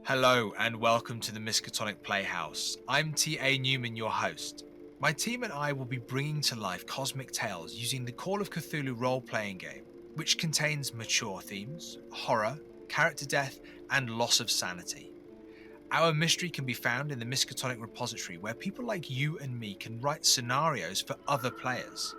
Hello and welcome to the Miskatonic Playhouse. I'm T.A. Newman, your host. My team and I will be bringing to life cosmic tales using the Call of Cthulhu role-playing game, which contains mature themes, horror, character death, and loss of sanity. Our mystery can be found in the Miskatonic repository, where people like you and me can write scenarios for other players.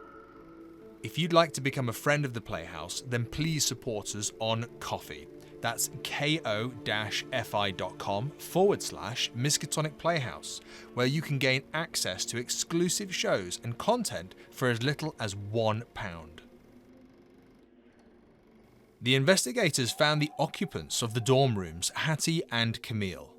If you'd like to become a friend of the Playhouse, then please support us on Ko-fi. That's ko-fi.com/Miskatonic Playhouse, where you can gain access to exclusive shows and content for as little as £1. The investigators found the occupants of the dorm rooms, Hattie and Camille.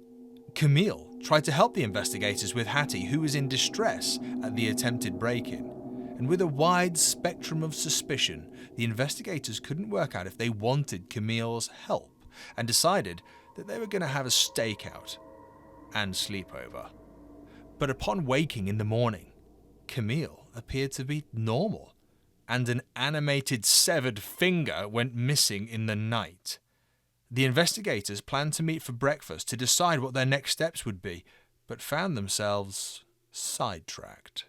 Camille tried to help the investigators with Hattie, who was in distress at the attempted break-in. And with a wide spectrum of suspicion, the investigators couldn't work out if they wanted Camille's help and decided that they were going to have a stakeout and sleepover. But upon waking in the morning, Camille appeared to be normal, and an animated severed finger went missing in the night. The investigators planned to meet for breakfast to decide what their next steps would be, but found themselves sidetracked.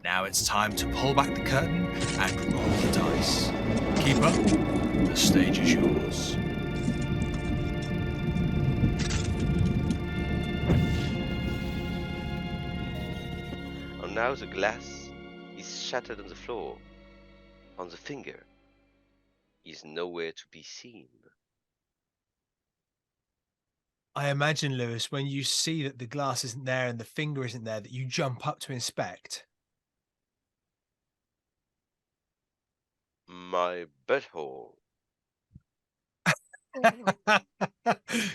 Now it's time to pull back the curtain and roll the dice. Keeper, the stage is yours. And now the glass is shattered on the floor. On the finger is nowhere to be seen. I imagine, Lewis, when you see that the glass isn't there and the finger isn't there, that you jump up to inspect. My butthole.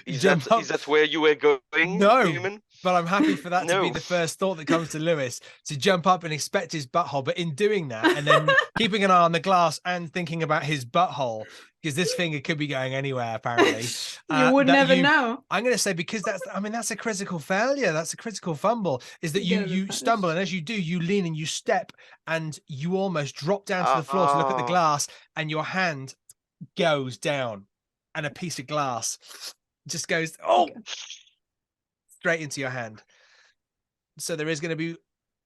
Is that where you were going, No, Newman? but I'm happy for that to be No. the first thought that comes to Lewis, to jump up and inspect his butthole. But in doing that, and then keeping an eye on the glass and thinking about his butthole, because this finger could be going anywhere, apparently. You would never know. I'm going to say, because that's a critical failure. That's a critical fumble, is that you stumble. And as you do, you lean and you step and you almost drop down to the floor to look at the glass, and your hand goes down and a piece of glass just goes, straight into your hand. So there is going to be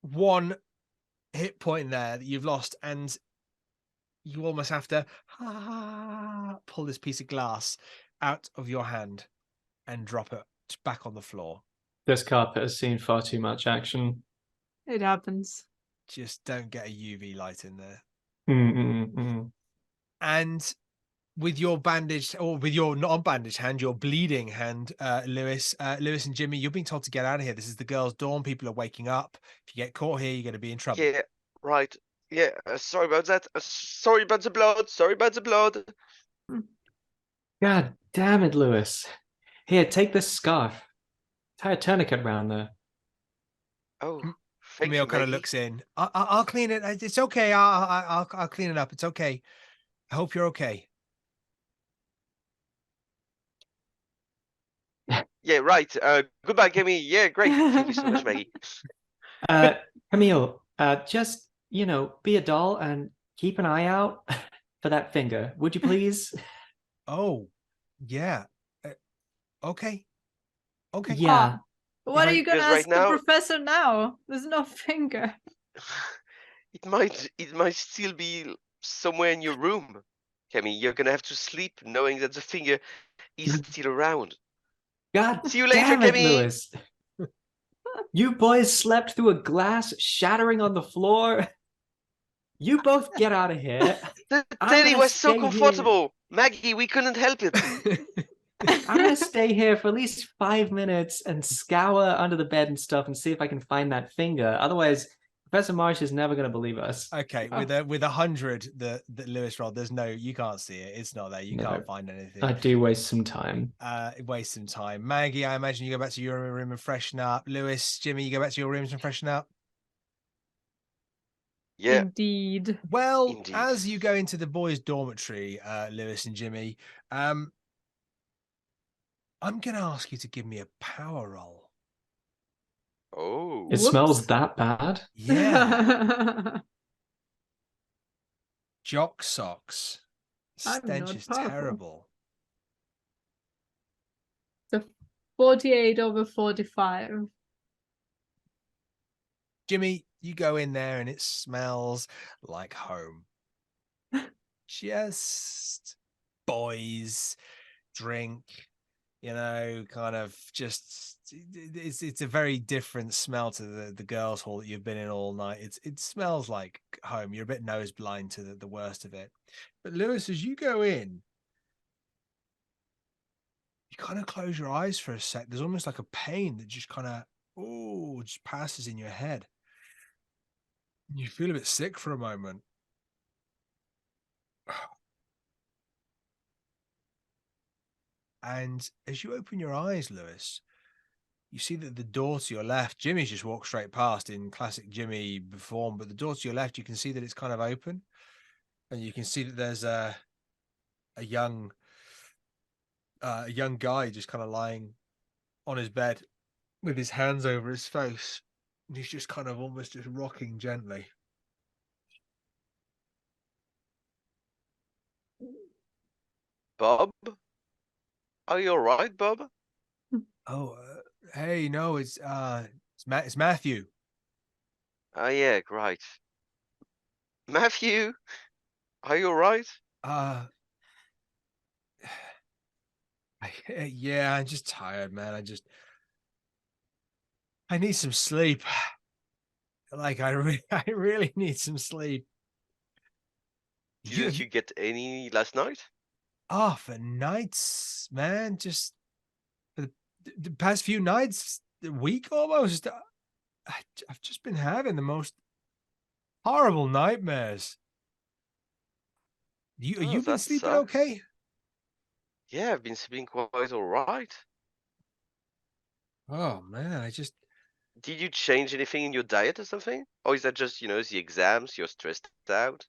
one hit point there that you've lost, and you almost have to pull this piece of glass out of your hand and drop it back on the floor. This carpet has seen far too much action. It happens. Just don't get a UV light in there. And with your bandaged, or with your non-bandaged hand, your bleeding hand, Lewis and Jimmy, you're being told to get out of here. This is the girls' dorm. People are waking up. If you get caught here, you're going to be in trouble. Yeah, right. Yeah, sorry about that. Sorry about the blood. Sorry about the blood. God damn it, Lewis. Here, take this scarf. Tie a tourniquet around there. Oh, Camille kind of looks in. I'll clean it. It's okay. I'll clean it up. It's okay. I hope you're okay. Yeah, right. Goodbye, Camille. Yeah, great. Thank you so much, Maggie. Camille, just, be a doll and keep an eye out for that finger. Would you please? Oh, yeah. Okay. Okay. Yeah. What are you going to Because ask right now- the professor now? There's no finger. It might still be somewhere in your room, Camille. You're gonna have to sleep knowing that the finger is still around. God See you later, damn it, Camille. Lewis. You boys slept through a glass shattering on the floor. You both get out of here. The I'm teddy gonna was so stay comfortable. Maggie, we couldn't help it. I'm going to stay here for at least 5 minutes and scour under the bed and stuff and see if I can find that finger. Otherwise, Professor Marsh is never going to believe us. Okay, with 100 that Lewis rolled, you can't see it. It's not there. You can't find anything. I do waste some time. Waste some time. Maggie, I imagine you go back to your room and freshen up. Lewis, Jimmy, you go back to your rooms and freshen up. Yeah. Indeed. Well, Indeed. as you go into the boys' dormitory, Lewis and Jimmy, I'm going to ask you to give me a power roll. Oh. It smells that bad? Yeah. Jock socks. I'm Stench not is powerful. terrible. 48 over 45. Jimmy, you go in there and it smells like home. Just boys, drink, kind of just it's a very different smell to the girls' hall that you've been in all night. It smells like home. You're a bit nose blind to the worst of it. But Lewis, as you go in, you kind of close your eyes for a sec. There's almost like a pain that just kind of just passes in your head. You feel a bit sick for a moment. And as you open your eyes, Lewis, you see that the door to your left, Jimmy's just walked straight past in classic Jimmy form, but the door to your left, you can see that it's kind of open. And you can see that there's a young guy just kind of lying on his bed with his hands over his face. And he's just kind of almost just rocking gently. Bob? Are you all right, Bob? Oh, hey, no, it's Matthew. Oh, yeah, right. Matthew, are you all right? Yeah, I'm just tired, man. I need some sleep. Like, I really need some sleep. Didn't you get any last night? Oh, for nights, man. Just for the past few nights, a week almost. I've just been having the most horrible nightmares. You've been That sleeping sucks. okay? Yeah, I've been sleeping quite all right. Oh man, Did you change anything in your diet or something? Or is that just, the exams, you're stressed out?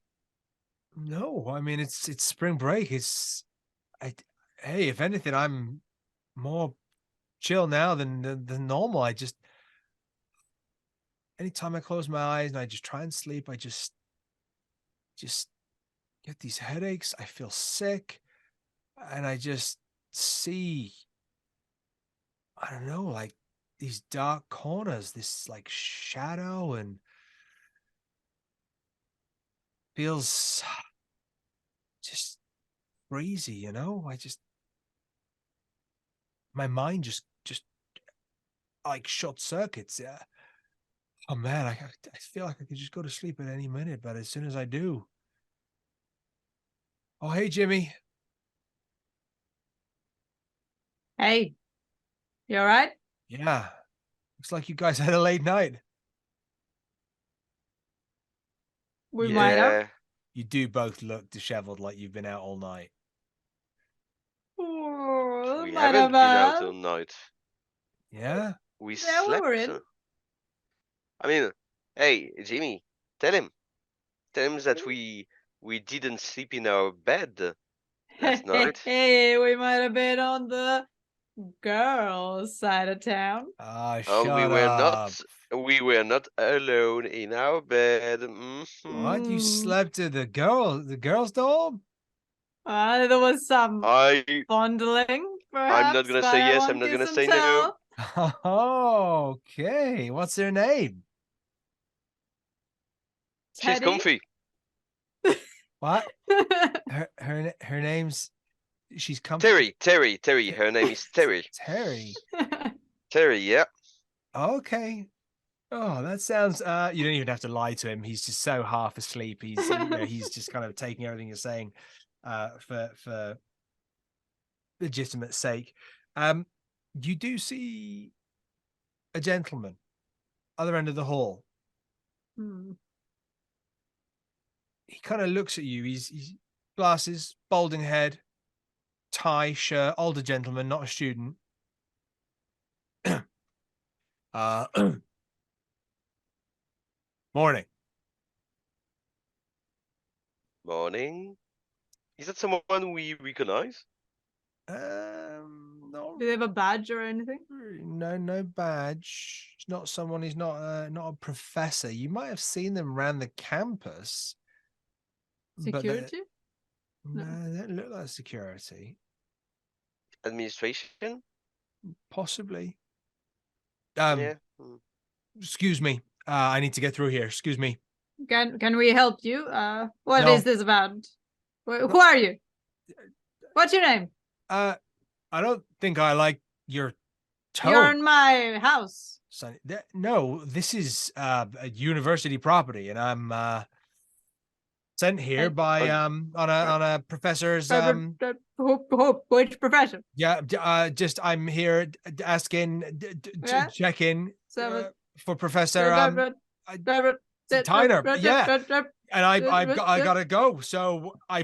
no. I mean, it's spring break. Hey, if anything, I'm more chill now than normal. Anytime I close my eyes and I just try and sleep, I just get these headaches. I feel sick, and I just see, I don't know, like these dark corners, this like shadow, and feels just crazy, my mind just like short circuits. Oh man, I feel like I could just go to sleep at any minute, but as soon as I do, oh hey Jimmy. Hey, you all right? Yeah, looks like you guys had a late night. We Yeah. might have. Yeah. You do both look disheveled, like you've been out all night. Oh, We might haven't have. been out all night. Yeah. We Yeah, we slept. were in. I mean, hey, Jimmy, tell him. Tell him that we didn't sleep in our bed last night. Hey, we might have been on the girls' side of town. Ah, And we shut were up. not alone in our bed. What? You Mm. slept at the girls' dorm? There was some I'm fondling, not perhaps, gonna but say I yes. won't I'm not kiss gonna and say no. tell. Okay. What's her name? She's Teddy? comfy. What? Her name's she's comfy. Terry. Her name is Terry. Terry. Terry, yeah. Okay. Oh, that sounds you don't even have to lie to him. He's just so half asleep. He's just kind of taking everything you're saying for legitimate sake. You do see a gentleman other end of the hall. Hmm. He kind of looks at you. He's glasses, balding head, tie, shirt, older gentleman, not a student. Morning. Morning. Is that someone we recognize? No, Do they have a badge or anything? no badge. He's not someone. He's not a professor. You might have seen them around the campus. Security? No, they don't look like security. Administration? Possibly. Yeah. Excuse me. I need to get through here. Excuse me. Can we help you? What No. is this about? Who are you? What's your name? I don't think I like your tone. You're in my house. Sonny. No, this is a university property, and I'm sent here by on a professor's Which professor? yeah. Just I'm here asking Yeah? checking So, for Professor Tyner. Yeah, and I gotta go. So I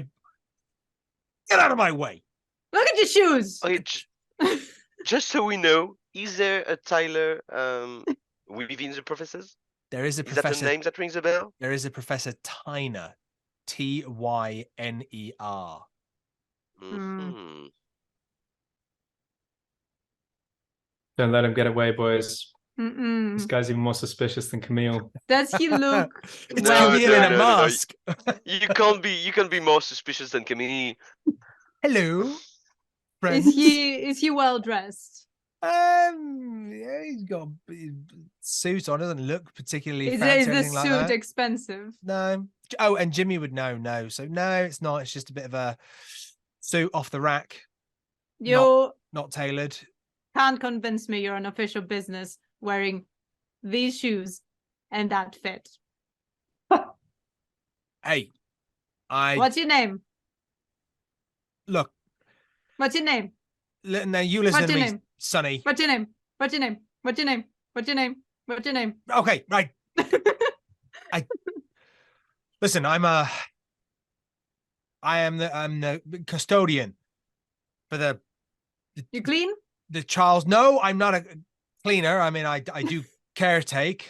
get out of my way. Look at your shoes. Okay, just so we know, is there a Tyler within the professors? There is a Is that professor. the name that rings a bell? There is a Professor Tyner, Tyner. Mm-hmm. Don't let him get away, boys. Mm-mm. This guy's even more suspicious than Camille. Does he look? It's No, Camille no, in a no, no. mask. You can't be more suspicious than Camille. Hello, friends. Is he well dressed? Yeah, he's got a suit on. Doesn't look particularly fancy Is or the anything like suit that. expensive? No. Oh, and Jimmy would know. No, so no, it's not. It's just a bit of a suit off the rack, You not tailored. can't convince me you're an official business wearing these shoes and that fit. Hey, What's your name? look. What's your name? Now you listen What's to your me, name? Sonny. What's your name? What's your name? What's your name? What's your name? What's your name? Okay, right. Listen. I'm the custodian for the You clean? Charles. No, I'm not a cleaner. I mean, I do caretake.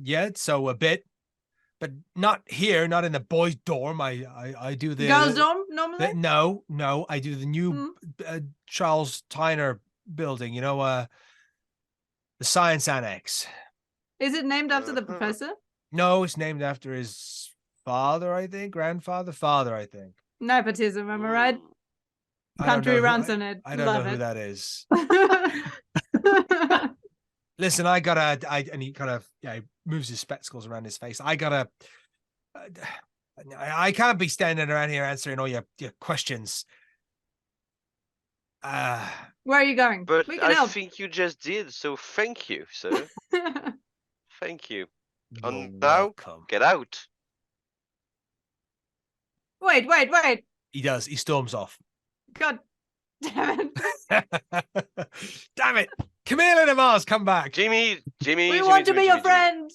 Yeah, so a bit, but not here. Not in the boys' dorm. I do the Girls' dorm normally? no, I do the new Charles Tyner building. You know, the science annex. Is it named after the professor? No, it's named after his father. I think father. I think. Nepotism, am I right? I don't Country know who- runs on it. I don't Love know who it. that is. Listen, and he kind of, he moves his spectacles around his face. I can't be standing around here answering all your questions. Where are you going? But We can I help. think you just did, so thank you, sir. Thank you. You're And now, welcome. get out. Wait. He does. He storms off. God damn it. Damn it! Camille and Mars, come back. Jimmy. We want to be your friend.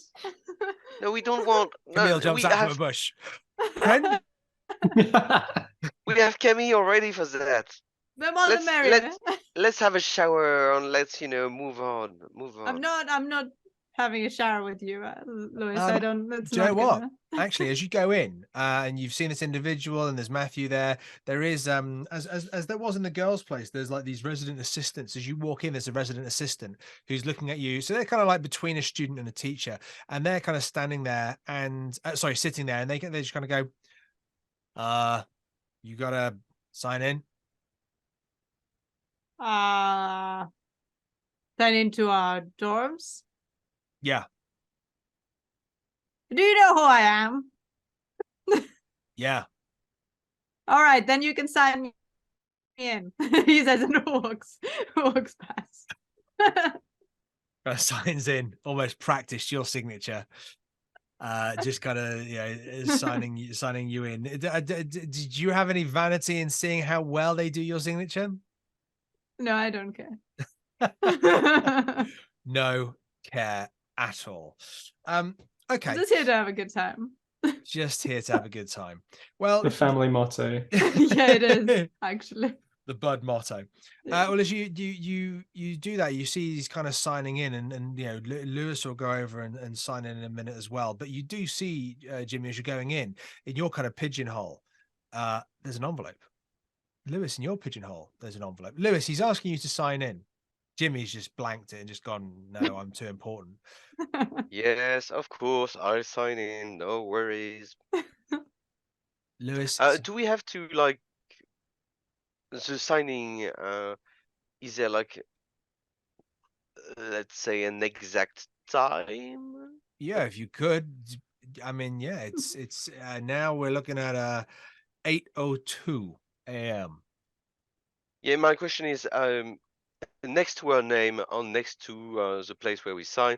No, we don't want. Camille No, jumps we out from a have, bush. Friend? we have Camille already for that. The more the Let's- merrier. Let's have a shower and let's move on. I'm not having a shower with you, Louis. I don't. That's Do you know not what? gonna- Actually, as you go in and you've seen this individual and there's Matthew there is as there was in the girls' place, there's like these resident assistants. As you walk in, there's a resident assistant who's looking at you. So they're kind of like between a student and a teacher, and they're kind of standing there and sitting there, and they just kind of go, you gotta sign in. Sign into our dorms. Yeah. Do you know who I am? Yeah. All right, then you can sign me in. He says and walks past. Signs in, almost practiced your signature. Just kind of signing you in. Did you have any vanity in seeing how well they do your signature? No, I don't care. No care at all. Okay. Just here to have a good time. Just here to have a good time. Well, The family motto. Yeah, it is actually. The Bud motto. Well, as you do that, you see he's kind of signing in, and Lewis will go over and sign in a minute as well. But you do see Jimmy, as you're going in your kind of pigeonhole, there's an envelope. Lewis, in your pigeonhole, there's an envelope. Lewis, he's asking you to sign in. Jimmy's just blanked it and just gone, no, I'm too important. Yes, of course. I'll sign in. No worries. Lewis, Do we have to the signing? Is there like let's say, an exact time? Yeah, if you could. I mean, yeah, it's now we're looking at 8:02 a.m. Yeah, my question is, next to our name, on next to the place where we sign,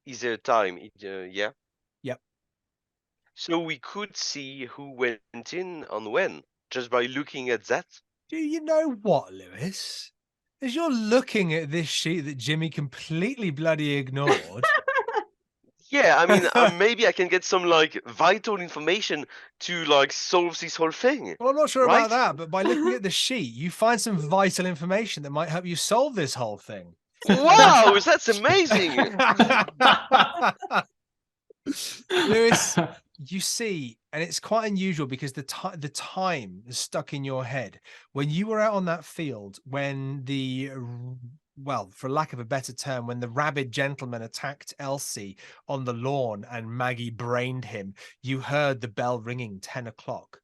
is there a time? Yeah. Yep. So we could see who went in on when just by looking at that. Do you know what, Lewis? As you're looking at this sheet that Jimmy completely bloody ignored. Yeah, I mean, maybe I can get some like vital information to like solve this whole thing. Well, I'm not sure right? about that, but by looking at the sheet, you find some vital information that might help you solve this whole thing. Wow, that's amazing! Lewis, you see, and it's quite unusual because the time is stuck in your head when you were out on that field when well, for lack of a better term, when the rabid gentleman attacked Elsie on the lawn and Maggie brained him, you heard the bell ringing 10 o'clock.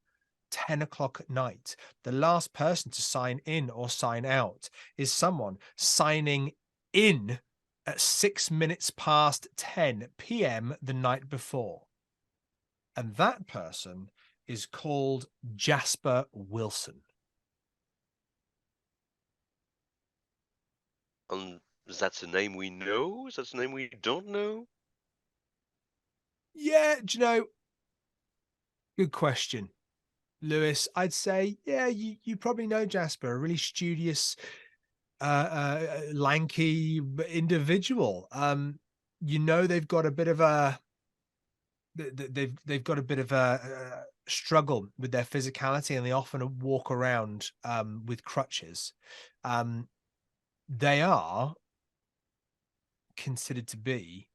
10 o'clock at night. The last person to sign in or sign out is someone signing in at 6 minutes past 10 p.m. the night before. And that person is called Jasper Wilson. That's a name we know? That's a name we don't know? Yeah, do you know? Good question, Lewis. I'd say, yeah, you probably know Jasper, a really studious, lanky individual. You know, they've got a bit of a they've got a bit of a struggle with their physicality, and they often walk around with crutches. They are considered to be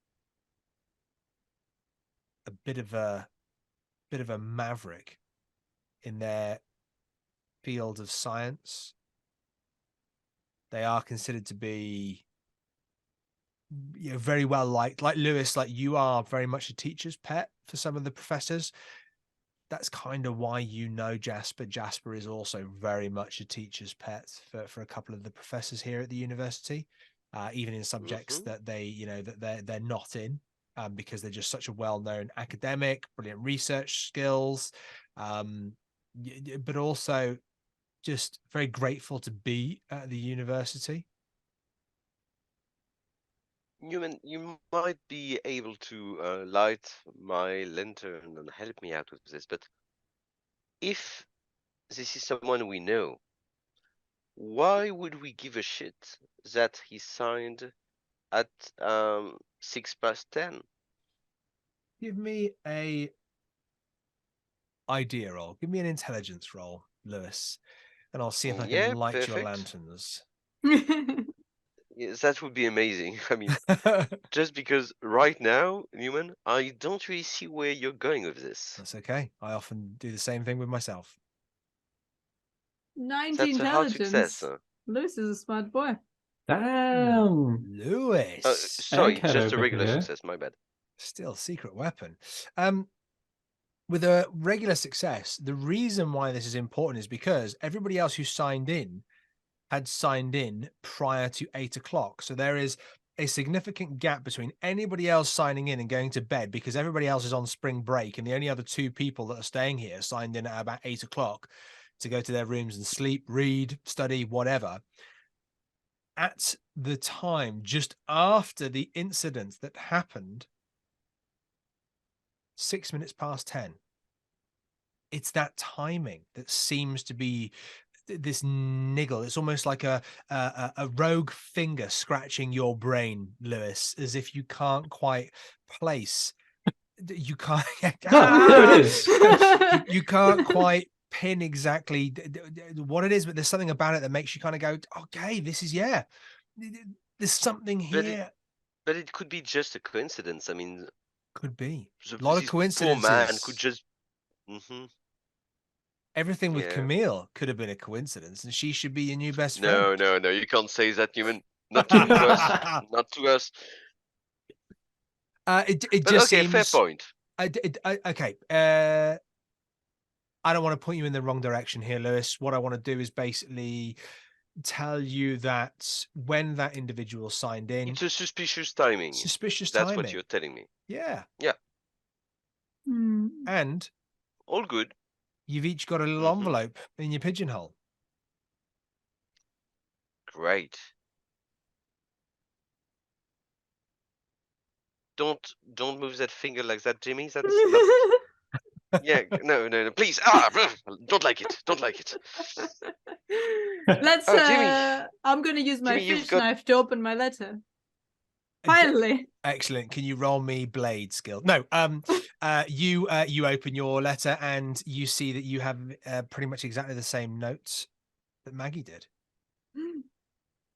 a bit of a maverick in their field of science. They are considered to be, you know, very well liked. Like Lewis, like you are very much a teacher's pet for some of the professors. That's kind of why you know Jasper. Jasper is also very much a teacher's pet for a couple of the professors here at the university, even in subjects that they, you know, that they're not in, because they're just such a well-known academic, brilliant research skills, but also just very grateful to be at the university. Newman, you might be able to light my lantern and help me out with this, but if this is someone we know, why would we give a shit that he signed at 6 past 10? Give me a idea roll. Give me an intelligence roll, Lewis, and I'll see if I can light your lanterns. Yes, that would be amazing. I mean, just because right now, Newman, I don't really see where you're going with this. That's okay. I often do the same thing with myself. 90 That's a hard intelligence. success. Lewis is a smart boy. Damn. Lewis. Sorry, Okay, just a over regular here. success, my bad. Still secret weapon. With a regular success, the reason why this is important is because everybody else who signed in had signed in prior to 8 o'clock. So there is a significant gap between anybody else signing in and going to bed because everybody else is on spring break, and the only other two people that are staying here signed in at about 8 o'clock to go to their rooms and sleep, read, study, whatever. At the time, just after the incident that happened, 6 minutes past 10. It's that timing that seems to be this niggle. It's almost like a rogue finger scratching your brain, Lewis, as if you can't quite place. You can't. There it is. You can't quite pin exactly what it is, but there's something about it that makes you kind of go, okay, this is, yeah, there's something here. But it could be just a coincidence. I mean, could be a lot of coincidences. Poor man could just. Everything with Camille could have been a coincidence, and she should be your new best friend. No, you can't say that, Newman. Not to us. Not to us. It just seems. Fair point. Okay. I don't want to point you in the wrong direction here, Lewis. What I want to do is basically tell you that when that individual signed in, It's a suspicious timing. suspicious That's timing. what you're telling me. Yeah. Yeah. Hmm. And All good. you've each got a little Mhm. envelope in your pigeonhole. Great. Don't move that finger like that, Jimmy. That's yeah. No. Please. Don't like it. Don't like it. Let's. Oh, Jimmy. I'm gonna use my Jimmy, you've fish got- knife to open my letter. Finally. Excellent. Can you roll me blade skill? No. You open your letter and you see that you have pretty much exactly the same notes that Maggie did.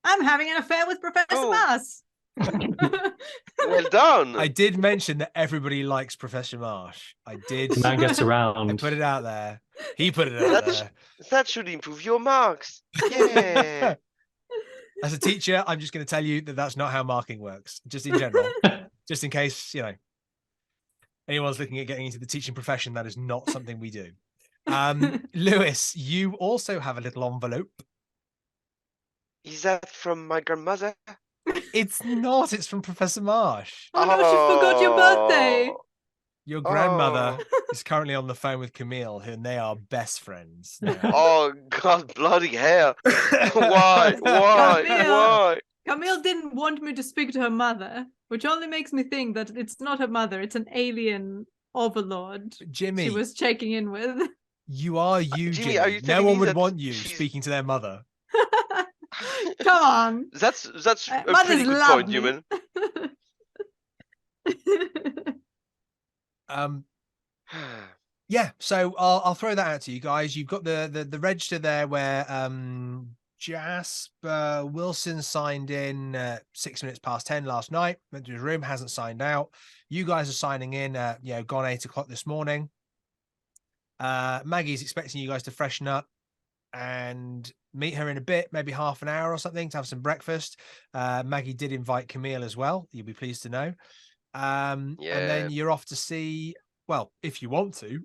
I'm having an affair with Professor Oh. Mars. Well done. I did mention that everybody likes Professor Marsh. I did. The man gets I around. put it out there. He put it out That's- there. That should improve your marks. Yeah. As a teacher, I'm just going to tell you that that's not how marking works, just in general. Just in case, anyone's looking at getting into the teaching profession, that is not something we do. Lewis, you also have a little envelope. Is that from my grandmother? It's not. It's from Professor Marsh. Oh no, she forgot your birthday. Oh. Your grandmother Oh. is currently on the phone with Camille, and they are best friends now. Oh, God, bloody hell. Why? Why? Camille didn't want me to speak to her mother, which only makes me think that it's not her mother, it's an alien overlord Jimmy, she was checking in with. you are you, Jimmy, Jimmy. are you No telling one me would that want you she's- speaking to their mother. Come on. That's a Mothers pretty good love point, me. Newman. Yeah, so I'll throw that out to you guys. You've got the register there where Jasper Wilson signed in 6 minutes past 10 last night. Went to his room, hasn't signed out. You guys are signing in, gone 8 o'clock this morning. Maggie's expecting you guys to freshen up and meet her in a bit, maybe half an hour or something, to have some breakfast. Maggie did invite Camille as well. You'll be pleased to know. And then you're off to see, well, if you want to,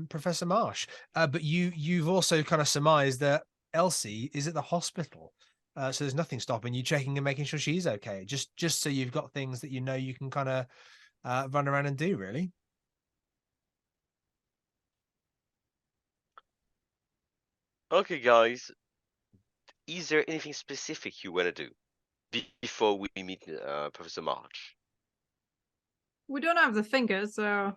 Professor Marsh. But you've also kind of surmised that Elsie is at the hospital. So there's nothing stopping you checking and making sure she's okay. Just so you've got things that you can kind of run around and do, really. Okay, guys. Is there anything specific you want to do before we meet Professor March? We don't have the fingers, so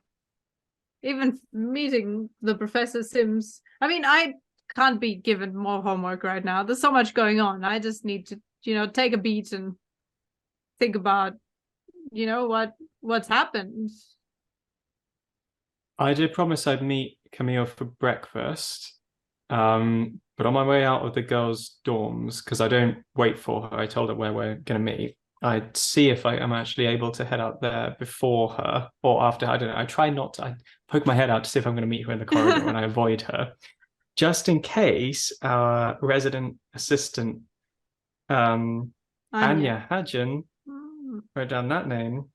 even meeting the professor seems... I mean, I can't be given more homework right now. There's so much going on. I just need to, take a beat and think about, what's happened. I did promise I'd meet Camille for breakfast. But on my way out of the girls' dorms, because I don't wait for her, I told her where we're going to meet. I'd see if I am actually able to head out there before her or after. I don't know. I try not to. I poke my head out to see if I'm going to meet her in the corridor and I avoid her. Just in case our resident assistant, Anya Hadjan, wrote down that name,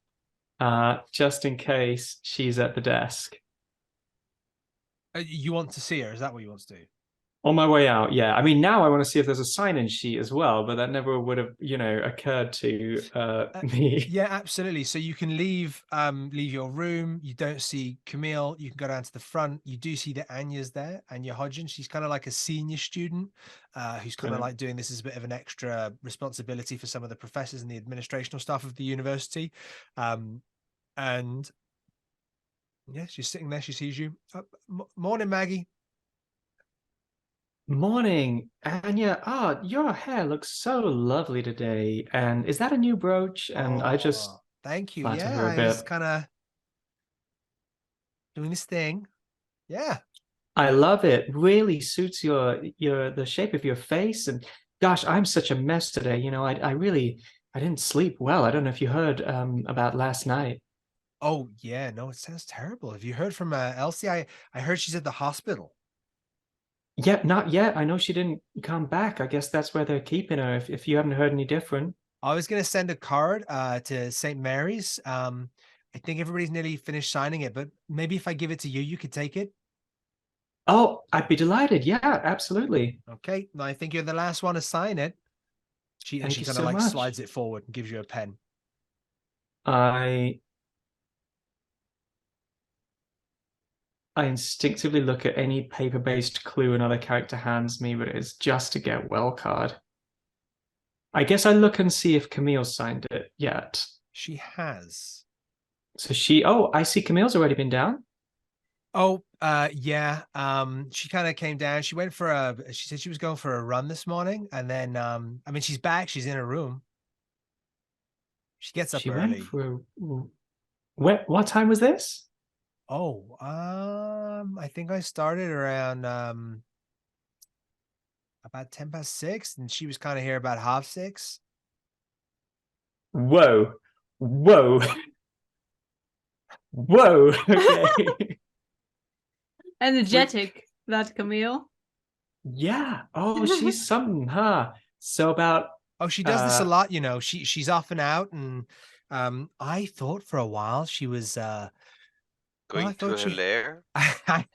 just in case she's at the desk. You want to see her? Is that what you want to do? On my way out, yeah. I mean, now I want to see if there's a sign-in sheet as well, but that never would have, occurred to me. Yeah, absolutely. So you can leave your room. You don't see Camille. You can go down to the front. You do see that Anya's there, Anya Hodgin. She's kind of like a senior student who's kind of like doing this as a bit of an extra responsibility for some of the professors and the administrational staff of the university. And yeah, she's sitting there. She sees you. Morning, Maggie. Morning, Anya. Your hair looks so lovely today. And is that a new brooch? And I just thank you. flatter Yeah, her a I was bit. kind of doing this thing. Yeah. I love it. Really suits the shape of your face. And gosh, I'm such a mess today. I didn't sleep well. I don't know if you heard about last night. Oh yeah, no, it sounds terrible. Have you heard from Elsie? I heard she's at the hospital. Yeah, not yet. I know she didn't come back. I guess that's where they're keeping her, if you haven't heard any different. I was going to send a card to St. Mary's. I think everybody's nearly finished signing it, but maybe if I give it to you, you could take it. Oh, I'd be delighted. Yeah, absolutely. Okay, I think you're the last one to sign it. She Thank kind you of so like much. slides it forward and gives you a pen. I instinctively look at any paper-based clue another character hands me, but it's just to get well card. I guess I look and see if Camille's signed it yet. She has. So I see Camille's already been down. Oh, yeah. She kind of came down. She went for she said she was going for a run this morning. And then, I mean, she's back. She's in her room. She gets up She early. went for what time was this? Oh, I think I started around, about 6:10, and she was kind of here about 6:30. Whoa. Whoa. Whoa. Okay. Energetic, that Camille. Yeah. Oh, she's something, huh? So about Oh, she does this a lot, you know. She's off and out, and I thought for a while she was Going to her lair. I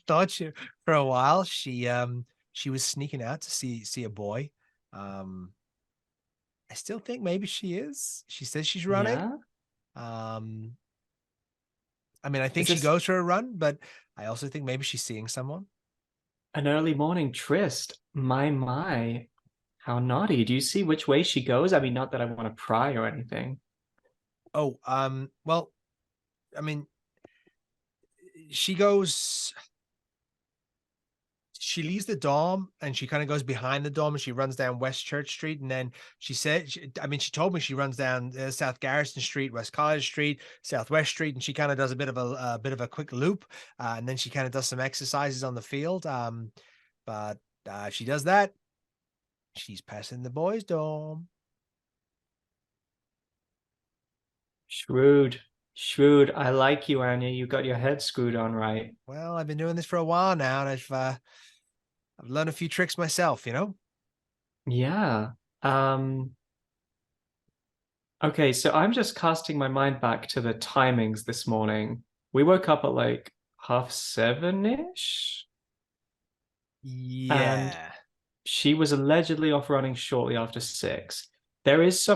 thought she for a while she was sneaking out to see a boy. I still think maybe she is. She says she's running. Yeah. I mean, I think she goes for a run, but I also think maybe she's seeing someone. An early morning tryst. My. How naughty. Do you see which way she goes? I mean, not that I want to pry or anything. Oh, well, I mean, she leaves the dorm and she kind of goes behind the dorm and she runs down West Church Street. And then she said, she told me she runs down South Garrison Street, West College Street, Southwest Street. And she kind of does a bit of a quick loop. And then she kind of does some exercises on the field. But she does that. She's passing the boys' dorm. Shrewd. I like you, Anya. You got your head screwed on right. Well, I've been doing this for a while now, and I've learned a few tricks myself, you know? Yeah. Okay, so I'm just casting my mind back to the timings this morning. We woke up at like 7:30-ish. Yeah. And she was allegedly off running shortly after 6. There is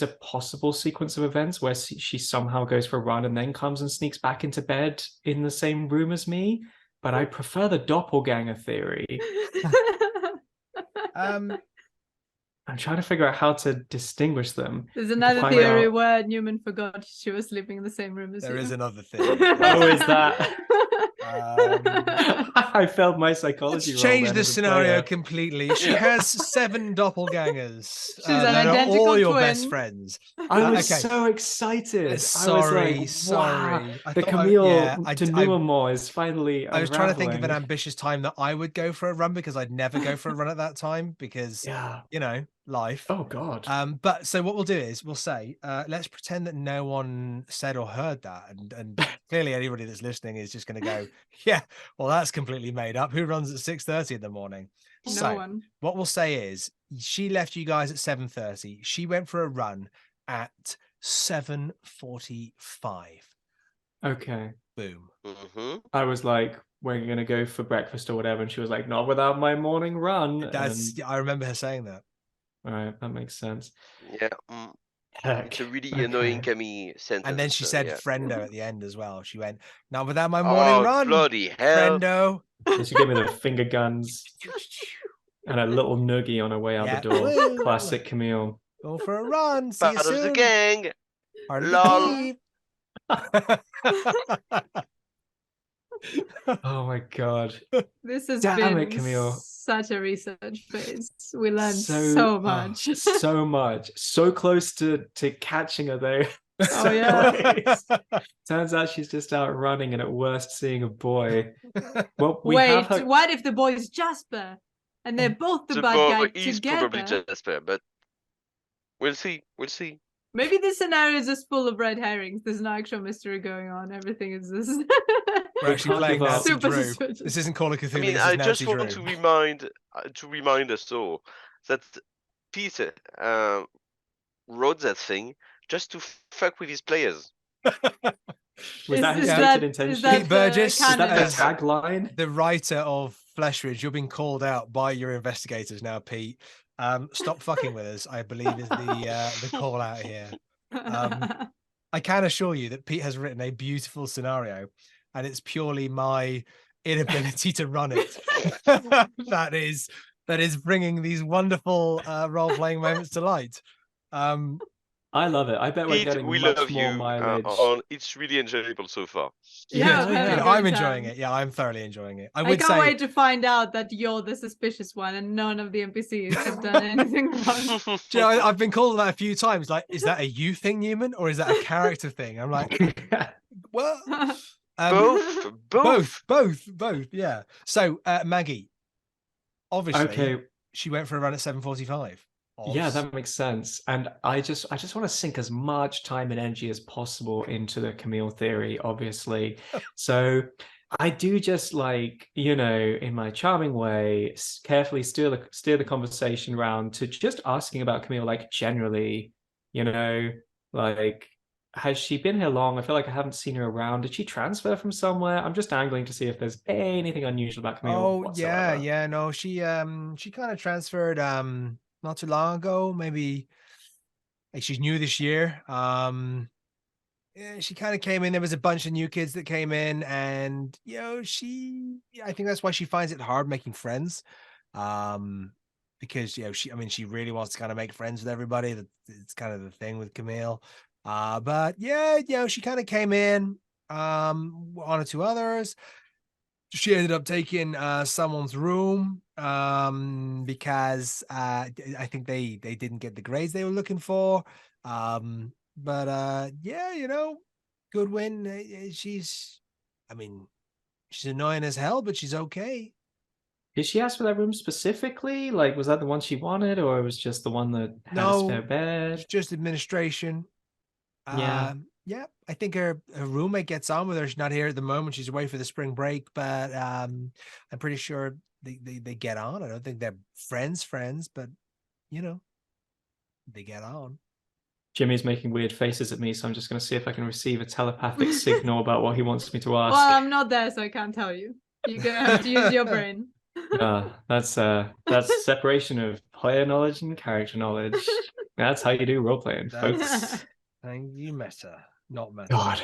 a possible sequence of events where she somehow goes for a run and then comes and sneaks back into bed in the same room as me, but I prefer the doppelganger theory. I'm trying to figure out how to distinguish them. There's another theory where Newman forgot she was sleeping in the same room as you. There is another theory. Oh, is that? I felt my psychology. Let's change the scenario completely. She has 7 doppelgangers. She's an that identical are all your twin. best friends. I was so excited. Sorry. I was like, wow, I the thought Camille to Newman is finally I was trying to think of an unraveling. ambitious time that I would go for a run, because I'd never go for a run at that time because, you know, life. Oh, God. But so what we'll do is we'll say, let's pretend that no one said or heard that. And clearly anybody that's listening is just going to go, yeah, well, that's completely made up. Who runs at 6:30 in the morning? No one. What we'll say is she left you guys at 7:30. She went for a run at 7:45. Okay. Boom. Mm-hmm. I was like, we're going to go for breakfast or whatever. And she was like, not without my morning run. I remember her saying that. All right, that makes sense. Yeah. It's a really annoying Camille sentence. And then she said friendo at the end as well. She went, not without my morning run. Bloody hell. Friendo. And she gave me the finger guns and a little noogie on her way out the door. Woo. Classic Camille. Go for a run. See Part you of soon. the gang. Part of Lol. the Oh my God. This has Damn been it, Camille. such a research phase. We learned so much. So much. So close to catching her though. Oh, yeah. Turns out she's just out running and at worst seeing a boy. Well, Wait, what if the boy is Jasper and they're both the bad guy He's together? probably Jasper, but we'll see. We'll see. Maybe this scenario is just full of red herrings. There's no actual mystery going on. Everything is this. We're actually playing Nancy Super Drew. suspicious. This isn't Call of Cthulhu. I mean, this I is just Nancy want Drew. to remind us all that Peter wrote that thing just to fuck with his players. Was that his Is stated that- intention? is that Pete Burgess, Is that the as tagline? the writer of Fleshridge, you're being called out by your investigators now, Pete. Stop fucking with us, I believe is the call out here. I can assure you that Pete has written a beautiful scenario, and it's purely my inability to run it that is bringing these wonderful role-playing moments to light. I love it. I bet we're Pete, getting we much love more you. mileage. It's really enjoyable so far. Yeah, Good. I'm having a I'm great enjoying time. it. Yeah, I'm thoroughly enjoying it. I I would can't say wait to find out that you're the suspicious one and none of the NPCs have done anything wrong. Do you know, I've been called that a few times. Like, is that a you thing, Newman, or is that a character thing? I'm like, what? Both. Yeah. So, Maggie, obviously, Okay. she went for a run at 7:45. Yeah, that makes sense. And I just want to sink as much time and energy as possible into the Camille theory, obviously. So I do just like, in my charming way, carefully steer the conversation around to just asking about Camille, like generally, like, has she been here long? I feel like I haven't seen her around. Did she transfer from somewhere? I'm just angling to see if there's anything unusual about Camille whatsoever. yeah. No, she kind of transferred not too long ago. Maybe like she's new this year. Yeah, she kind of came in. There was a bunch of new kids that came in, and I think that's why she finds it hard making friends. Because she really wants to kind of make friends with everybody. It's kind of the thing with Camille. But yeah, she kind of came in, one or two others. She ended up taking someone's room because I think they didn't get the grades they were looking for. But good win. She's annoying as hell, but she's okay. Did she ask for that room specifically? Like, was that the one she wanted, or it was just the one that had a spare bed? It's just administration. Yeah. Yeah. I think her roommate gets on with her. She's not here at the moment. She's away for the spring break, but I'm pretty sure they get on. I don't think they're friends, but they get on. Jimmy's making weird faces at me, so I'm just going to see if I can receive a telepathic signal about what he wants me to ask. Well, I'm not there, so I can't tell you. You're gonna have to use your brain. That's separation of player knowledge and character knowledge. That's how you do role playing, folks. And you meta, not meta. God.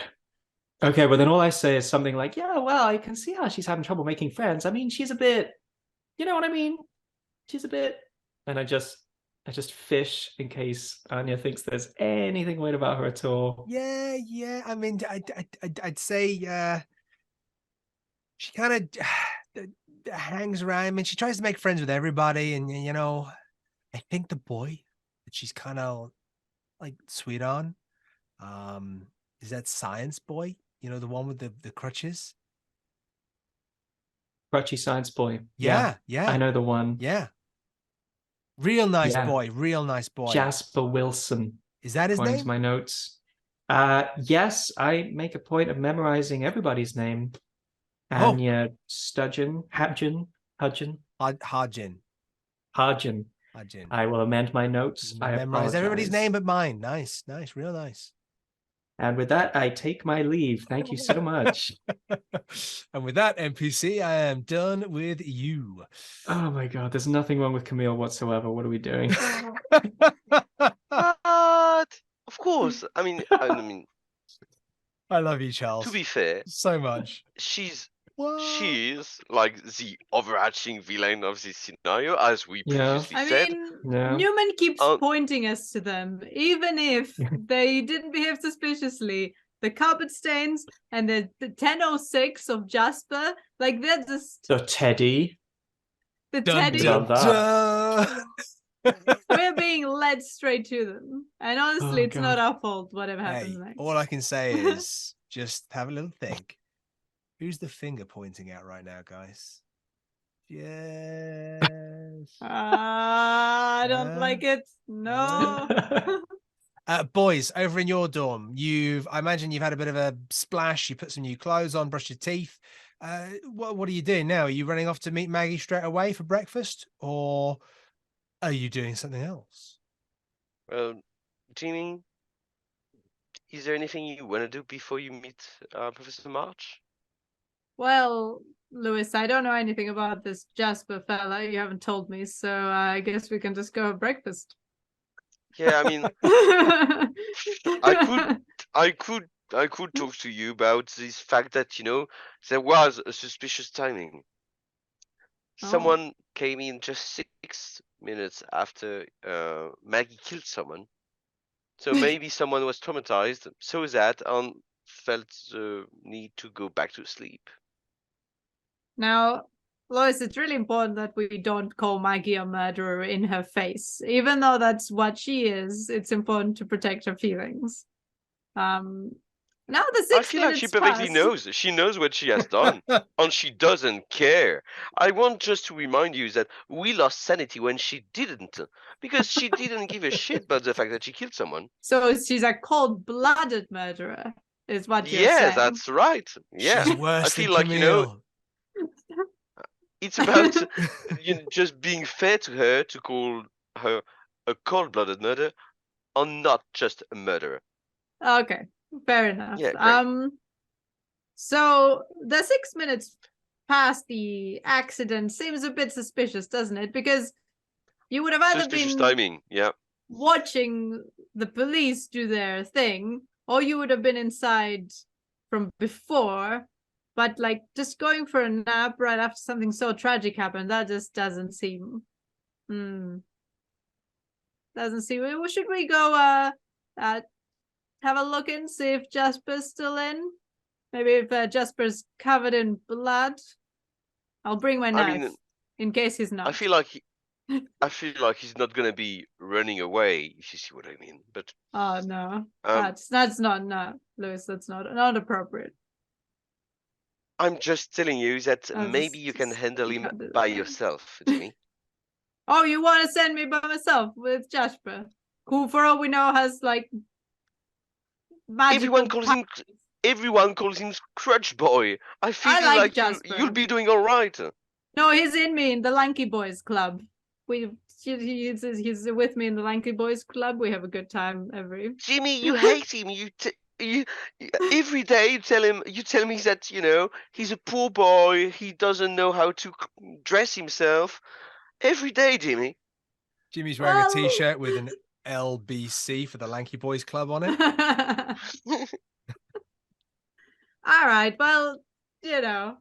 Okay, well then all I say is something like, yeah, well, I can see how she's having trouble making friends. I mean, she's a bit, you know what I mean? She's a bit, and I just fish in case Anya thinks there's anything weird about her at all. Yeah. I mean, I'd say she kind of hangs around. I mean, she tries to make friends with everybody, and I think the boy that she's kind of like sweet on, is that Science Boy? The one with the crutches. Crutchy science boy. Yeah. I know the one. Yeah. Real nice Yeah. boy. Real nice boy. Jasper Wilson. Is that his According name? to my notes. Yes, I make a point of memorizing everybody's name. Anya Studgen, Hudgen. Hodgin. I will amend my notes. I memorize everybody's apologize. name but mine. Nice, real nice. And with that, I take my leave. Thank you so much. And with that, NPC, I am done with you. Oh my God, there's nothing wrong with Camille whatsoever. What are we doing? What? Of course. I mean, I love you, Charles. to be fair, so much. she's What? like the overarching villain of this scenario, as we previously I said. mean, Yeah. Newman keeps pointing us to them, even if they didn't behave suspiciously. The carpet stains and the 1006 of Jasper, like they're just So Teddy. the Dun, teddy. dun, dun. We're being led straight to them, and honestly, Oh, it's God. not our fault. Whatever happens Hey, next. all I can say is just have a little think. Who's the finger pointing at right now, guys? Yes. I don't like it. No. Boys, over in your dorm, I imagine you've had a bit of a splash. You put some new clothes on, brushed your teeth. What are you doing now? Are you running off to meet Maggie straight away for breakfast, or are you doing something else? Jimmy, is there anything you want to do before you meet Professor March? Well, Lewis, I don't know anything about this Jasper fella. You haven't told me, so I guess we can just go have breakfast. Yeah, I mean, I could talk to you about this fact that, you know, there was a suspicious timing. Oh. Someone came in just 6 minutes after Maggie killed someone. So maybe someone was traumatized, saw that, and felt the need to go back to sleep. Now, Lois, it's really important that we don't call Maggie a murderer in her face. Even though that's what she is, it's important to protect her feelings. Now the 6 I feel like minutes she perfectly passed. knows. She knows what she has done, and she doesn't care. I want just to remind you that we lost sanity when she didn't, because she didn't give a shit about the fact that she killed someone. So she's a cold-blooded murderer, is what you're Yeah, saying. that's right. Yeah, She's worse I feel than like, you know, Camille. it's about just being fair to her to call her a cold-blooded murderer, and not just a murderer. Okay, fair enough. Yeah, great. So the 6 minutes past the accident seems a bit suspicious, doesn't it? Because you would have either Suspicious been timing. Yeah. watching the police do their thing, or you would have been inside from before. But like just going for a nap right after something so tragic happened, that just doesn't seem. Doesn't seem. Should we go have a look and see if Jasper's still in? Maybe if Jasper's covered in blood. I'll bring my knife in case he's not. I feel like he's not gonna be running away, if you see what I mean. But oh no, that's not Lewis. That's not appropriate. I'm just telling you that maybe you can handle him by yourself, Jimmy. Oh, you want to send me by myself with Jasper, who, for all we know, has like magical Everyone calls him Crutch Boy. I feel like you'll be doing all right. No, he's in me in the Lanky Boys Club. He's with me in the Lanky Boys Club. We have a good time Jimmy, you hate him. You every day you tell me that, you know, he's a poor boy. He doesn't know how to dress himself. Every day, Jimmy. Jimmy's wearing a t-shirt with an LBC for the Lanky Boys Club on it. All right, well, you know,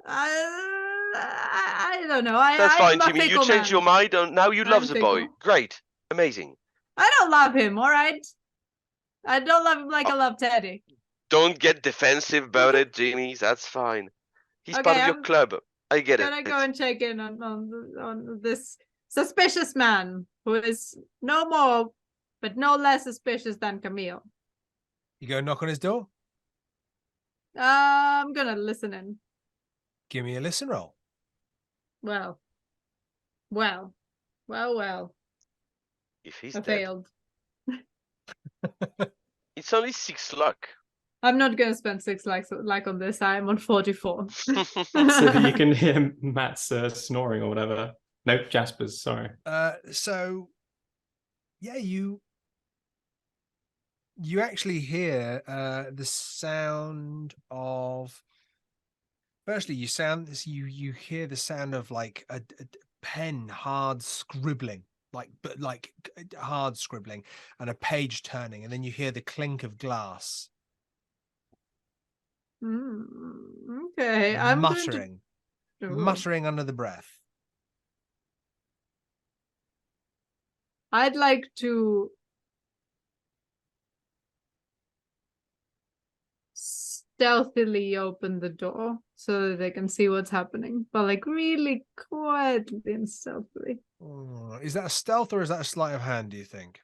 I don't know. That's fine, Jimmy. You changed your mind, and now you love the boy. Great, amazing. I don't love him. All right, I don't love him like I love Teddy. Don't get defensive about it, Jimmy. That's fine. He's part of your club. I get it. Gotta go and check in on this suspicious man who is no more, but no less suspicious than Camille. You go knock on his door? I'm gonna listen in. Give me a listen roll. Well. If he's I dead. failed. It's only 6 luck. I'm not gonna spend 6 like on this. I'm on 44. So that you can hear Matt's snoring or whatever. Nope, Jasper's, sorry. So yeah, you actually hear the sound of. Firstly, you hear the sound of like a pen hard scribbling, like hard scribbling, and a page turning, and then you hear the clink of glass. Okay, I'm muttering under the breath. I'd like to stealthily open the door so that they can see what's happening, but like really quietly and stealthily. Is that a stealth or is that a sleight of hand, do you think?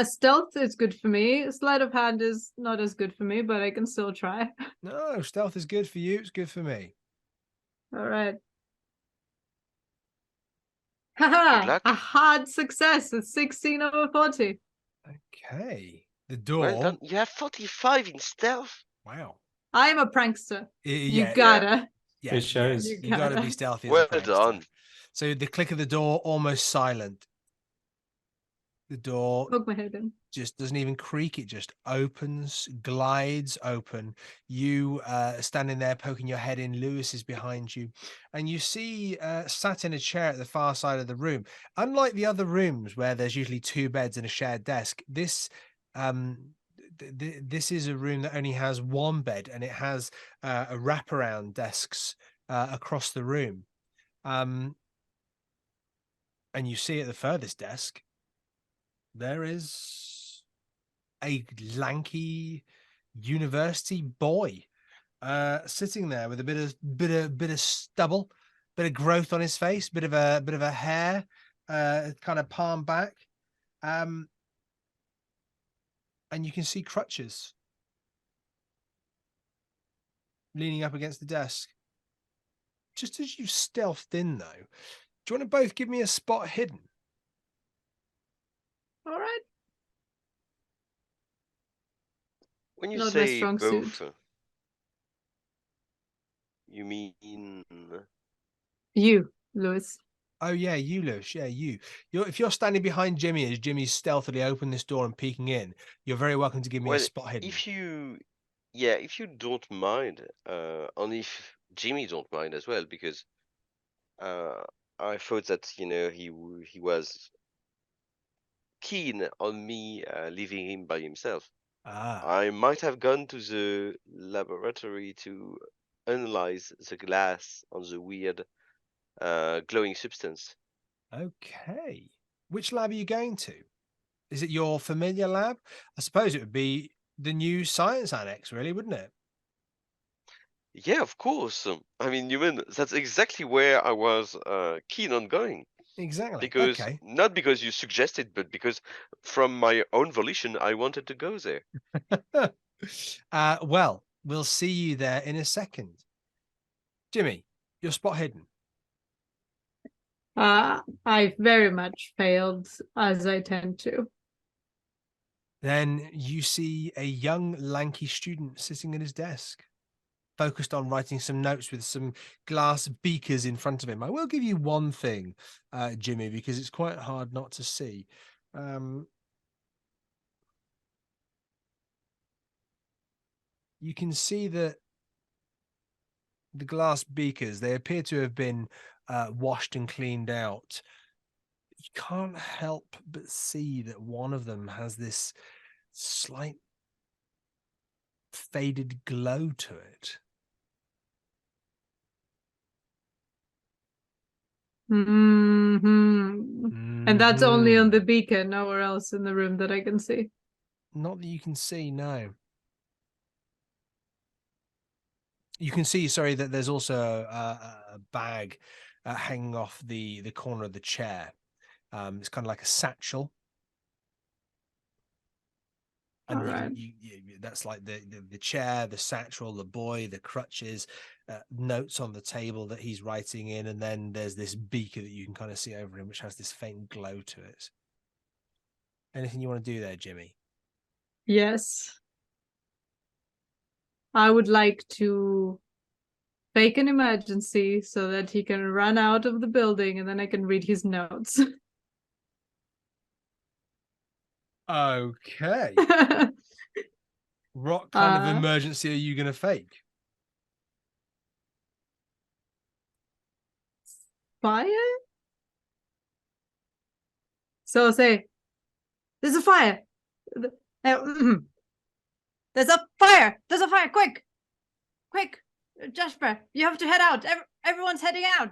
Stealth is good for me. Sleight of hand is not as good for me, but I can still try. No, stealth is good for you. It's good for me. All right. Haha! A hard success with 16 over 40. Okay. The door. Well done. You have 45 in stealth. Wow. I'm a prankster. Yeah, you gotta. Yeah, it shows. You gotta be stealthy. Well done. So the click of the door almost silent. The door Poke my head in. just doesn't even creak. It just opens, glides open. You standing there poking your head in. Lewis is behind you, and you see sat in a chair at the far side of the room. Unlike the other rooms where there's usually 2 beds and a shared desk, this this is a room that only has 1 bed, and it has a wraparound desks across the room. And you see at the furthest desk, there is a lanky university boy sitting there with a bit of stubble, bit of growth on his face, bit of a hair kind of palm back, and you can see crutches leaning up against the desk. Just as you've stealthed in, though, do you want to both give me a spot hidden? All right. When you Not my say strong both, suit. you mean You, Lewis. Oh yeah, you, Lewis. Yeah, you. If you're standing behind Jimmy as Jimmy's stealthily opened this door and peeking in, you're very welcome to give me a well, spot hidden. if you don't mind, and if Jimmy don't mind as well, because I thought that he was keen on me leaving him by himself. I might have gone to the laboratory to analyze the glass on the weird glowing substance. Okay. Which lab are you going to? Is it your familiar lab? I suppose it would be the new science annex, really, wouldn't it? Yeah, of course. I mean, Newman, that's exactly where I was keen on going. Exactly. Because Okay. not because you suggested, but because from my own volition, I wanted to go there. Well, we'll see you there in a second. Jimmy, your spot hidden. I very much failed, as I tend to. Then you see a young, lanky student sitting at his desk, focused on writing some notes with some glass beakers in front of him. I will give you one thing, Jimmy, because it's quite hard not to see. You can see that the glass beakers, they appear to have been washed and cleaned out. You can't help but see that one of them has this slight faded glow to it. Mm-hmm. And that's only on the beacon, nowhere else in the room that I can see. Not that you can see, no. You can see, sorry, that there's also a bag hanging off the corner of the chair. It's kind of like a satchel. And All right. that's like the chair, the satchel, the boy, the crutches, notes on the table that he's writing in, and then there's this beaker that you can kind of see over him, which has this faint glow to it. Anything you want to do there, Jimmy? Yes. I would like to fake an emergency so that he can run out of the building, and then I can read his notes. Okay. What kind of emergency are you going to fake? Fire? So I'll say, there's a fire. There's a fire. There's a fire. Quick. Quick. Jasper, you have to head out. Everyone's heading out.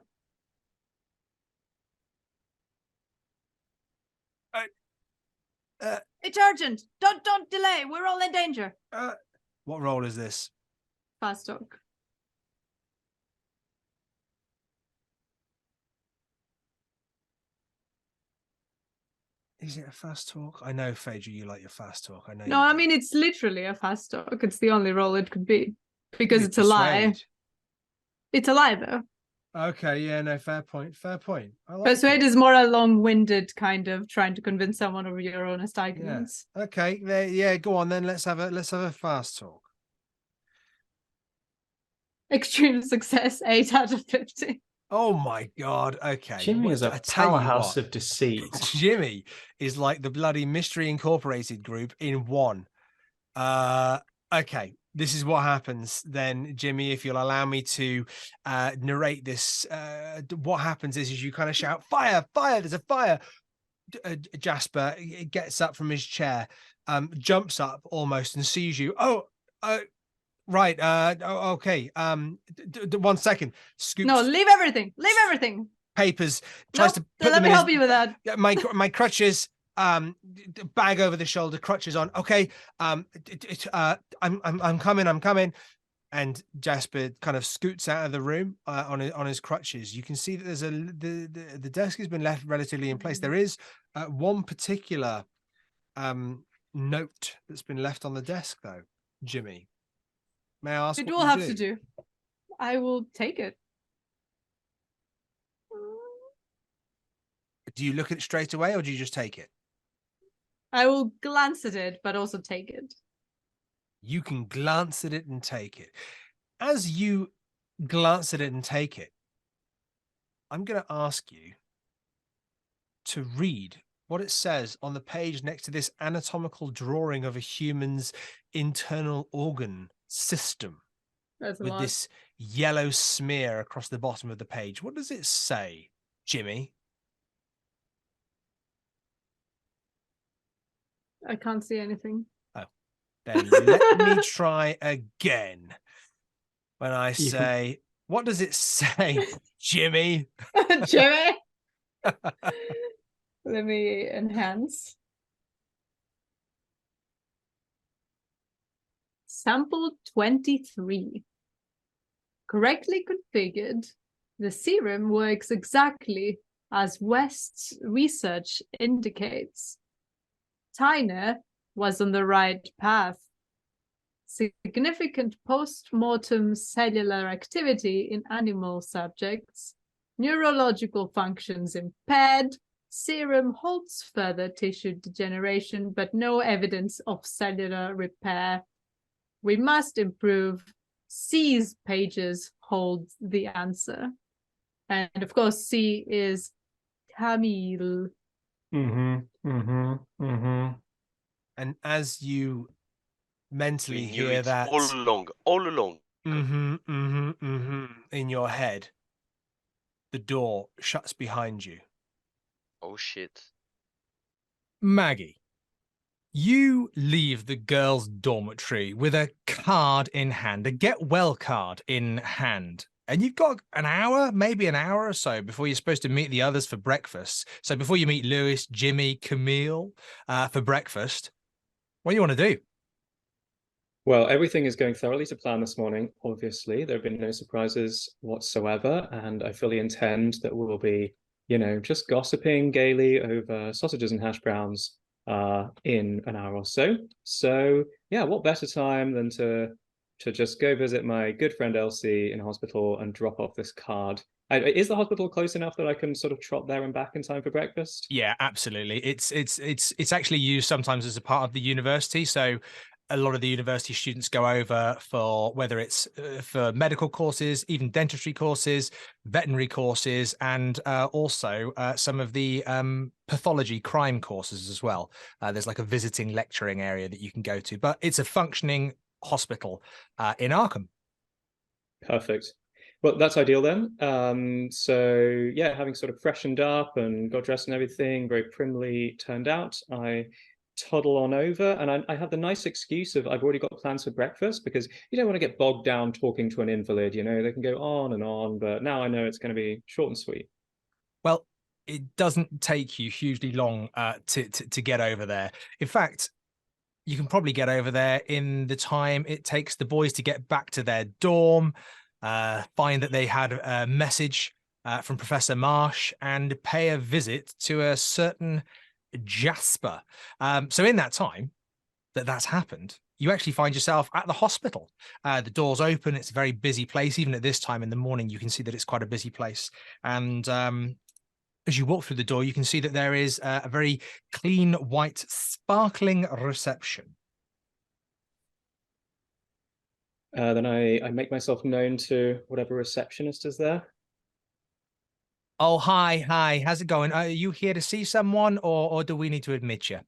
It's urgent. Don't delay. We're all in danger. What role is this? Fast talk. Is it a fast talk? I know, Phaedra, you like your fast talk. I know. No, I mean, it's literally a fast talk. It's the only role it could be. Because it's a lie. It's a lie, though. Okay, yeah, no, fair point. Fair point. Persuade is more a long-winded kind of trying to convince someone of your honest arguments. Yeah. Okay, yeah, go on then. Let's have a fast talk. Extreme success, 8 out of 50. Oh my God. Okay. Jimmy is I a tell you powerhouse what, of deceit. Jimmy is like the bloody Mystery Incorporated group in one. Okay. This is what happens then, Jimmy, if you'll allow me to narrate this. What happens is you kind of shout, fire, fire, there's a fire. Jasper gets up from his chair, jumps up almost and sees you. Oh, right. Okay. 1 second. Scoops. No, leave everything. Leave everything. Papers. Tries to put let them me in help you with that. my crutches. Bag over the shoulder, crutches on. Okay. I'm coming. And Jasper kind of scoots out of the room on his crutches. You can see that there's the desk has been left relatively in place. There is one particular note that's been left on the desk, though. Jimmy, may I ask We what will you have do? to do. I will take it. Do you look at it straight away, or do you just take it? I will glance at it, but also take it. You can glance at it and take it. As you glance at it and take it, I'm going to ask you to read what it says on the page next to this anatomical drawing of a human's internal organ system. That's a With lot. this yellow smear across the bottom of the page. What does it say, Jimmy? I can't see anything. Then let me try again. When I say, what does it say, Jimmy? Jimmy? Let me enhance. Sample 23. Correctly configured, the serum works exactly as West's research indicates. Tyner was on the right path. Significant post-mortem cellular activity in animal subjects, neurological functions impaired, serum halts further tissue degeneration, but no evidence of cellular repair. We must improve. C's pages hold the answer. And of course, C is Camille. And as you mentally We knew hear it that all along. in your head, the door shuts behind you. Oh shit. Maggie, you leave the girls' dormitory with a card in hand, a get well card in hand. And you've got an hour, maybe an hour or so before you're supposed to meet the others for breakfast. So before you meet Lewis, Jimmy, Camille for breakfast, what do you want to do? Well, everything is going thoroughly to plan this morning, obviously. There have been no surprises whatsoever, and I fully intend that we'll be, just gossiping gaily over sausages and hash browns in an hour or so. So, yeah, what better time than to just go visit my good friend Elsie in hospital and drop off this card. Is the hospital close enough that I can sort of trot there and back in time for breakfast? Yeah, absolutely. It's actually used sometimes as a part of the university. So a lot of the university students go over for whether it's for medical courses, even dentistry courses, veterinary courses, and also some of the pathology crime courses as well. There's like a visiting lecturing area that you can go to, but it's a functioning hospital in Arkham. Perfect. Well, that's ideal then. So yeah, having sort of freshened up and got dressed and everything, very primly turned out, I toddle on over, and I have the nice excuse of I've already got plans for breakfast, because you don't want to get bogged down talking to an invalid, they can go on and on, but now I know it's going to be short and sweet. Well, it doesn't take you hugely long to get over there. In fact, you can probably get over there in the time it takes the boys to get back to their dorm, find that they had a message from Professor Marsh, and pay a visit to a certain Jasper. So in that time that's happened, you actually find yourself at the hospital. The door's open. It's a very busy place. Even at this time in the morning, you can see that it's quite a busy place. And as you walk through the door, you can see that there is a very clean, white, sparkling reception. Then I make myself known to whatever receptionist is there. Oh, hi. How's it going? Are you here to see someone, or do we need to admit you?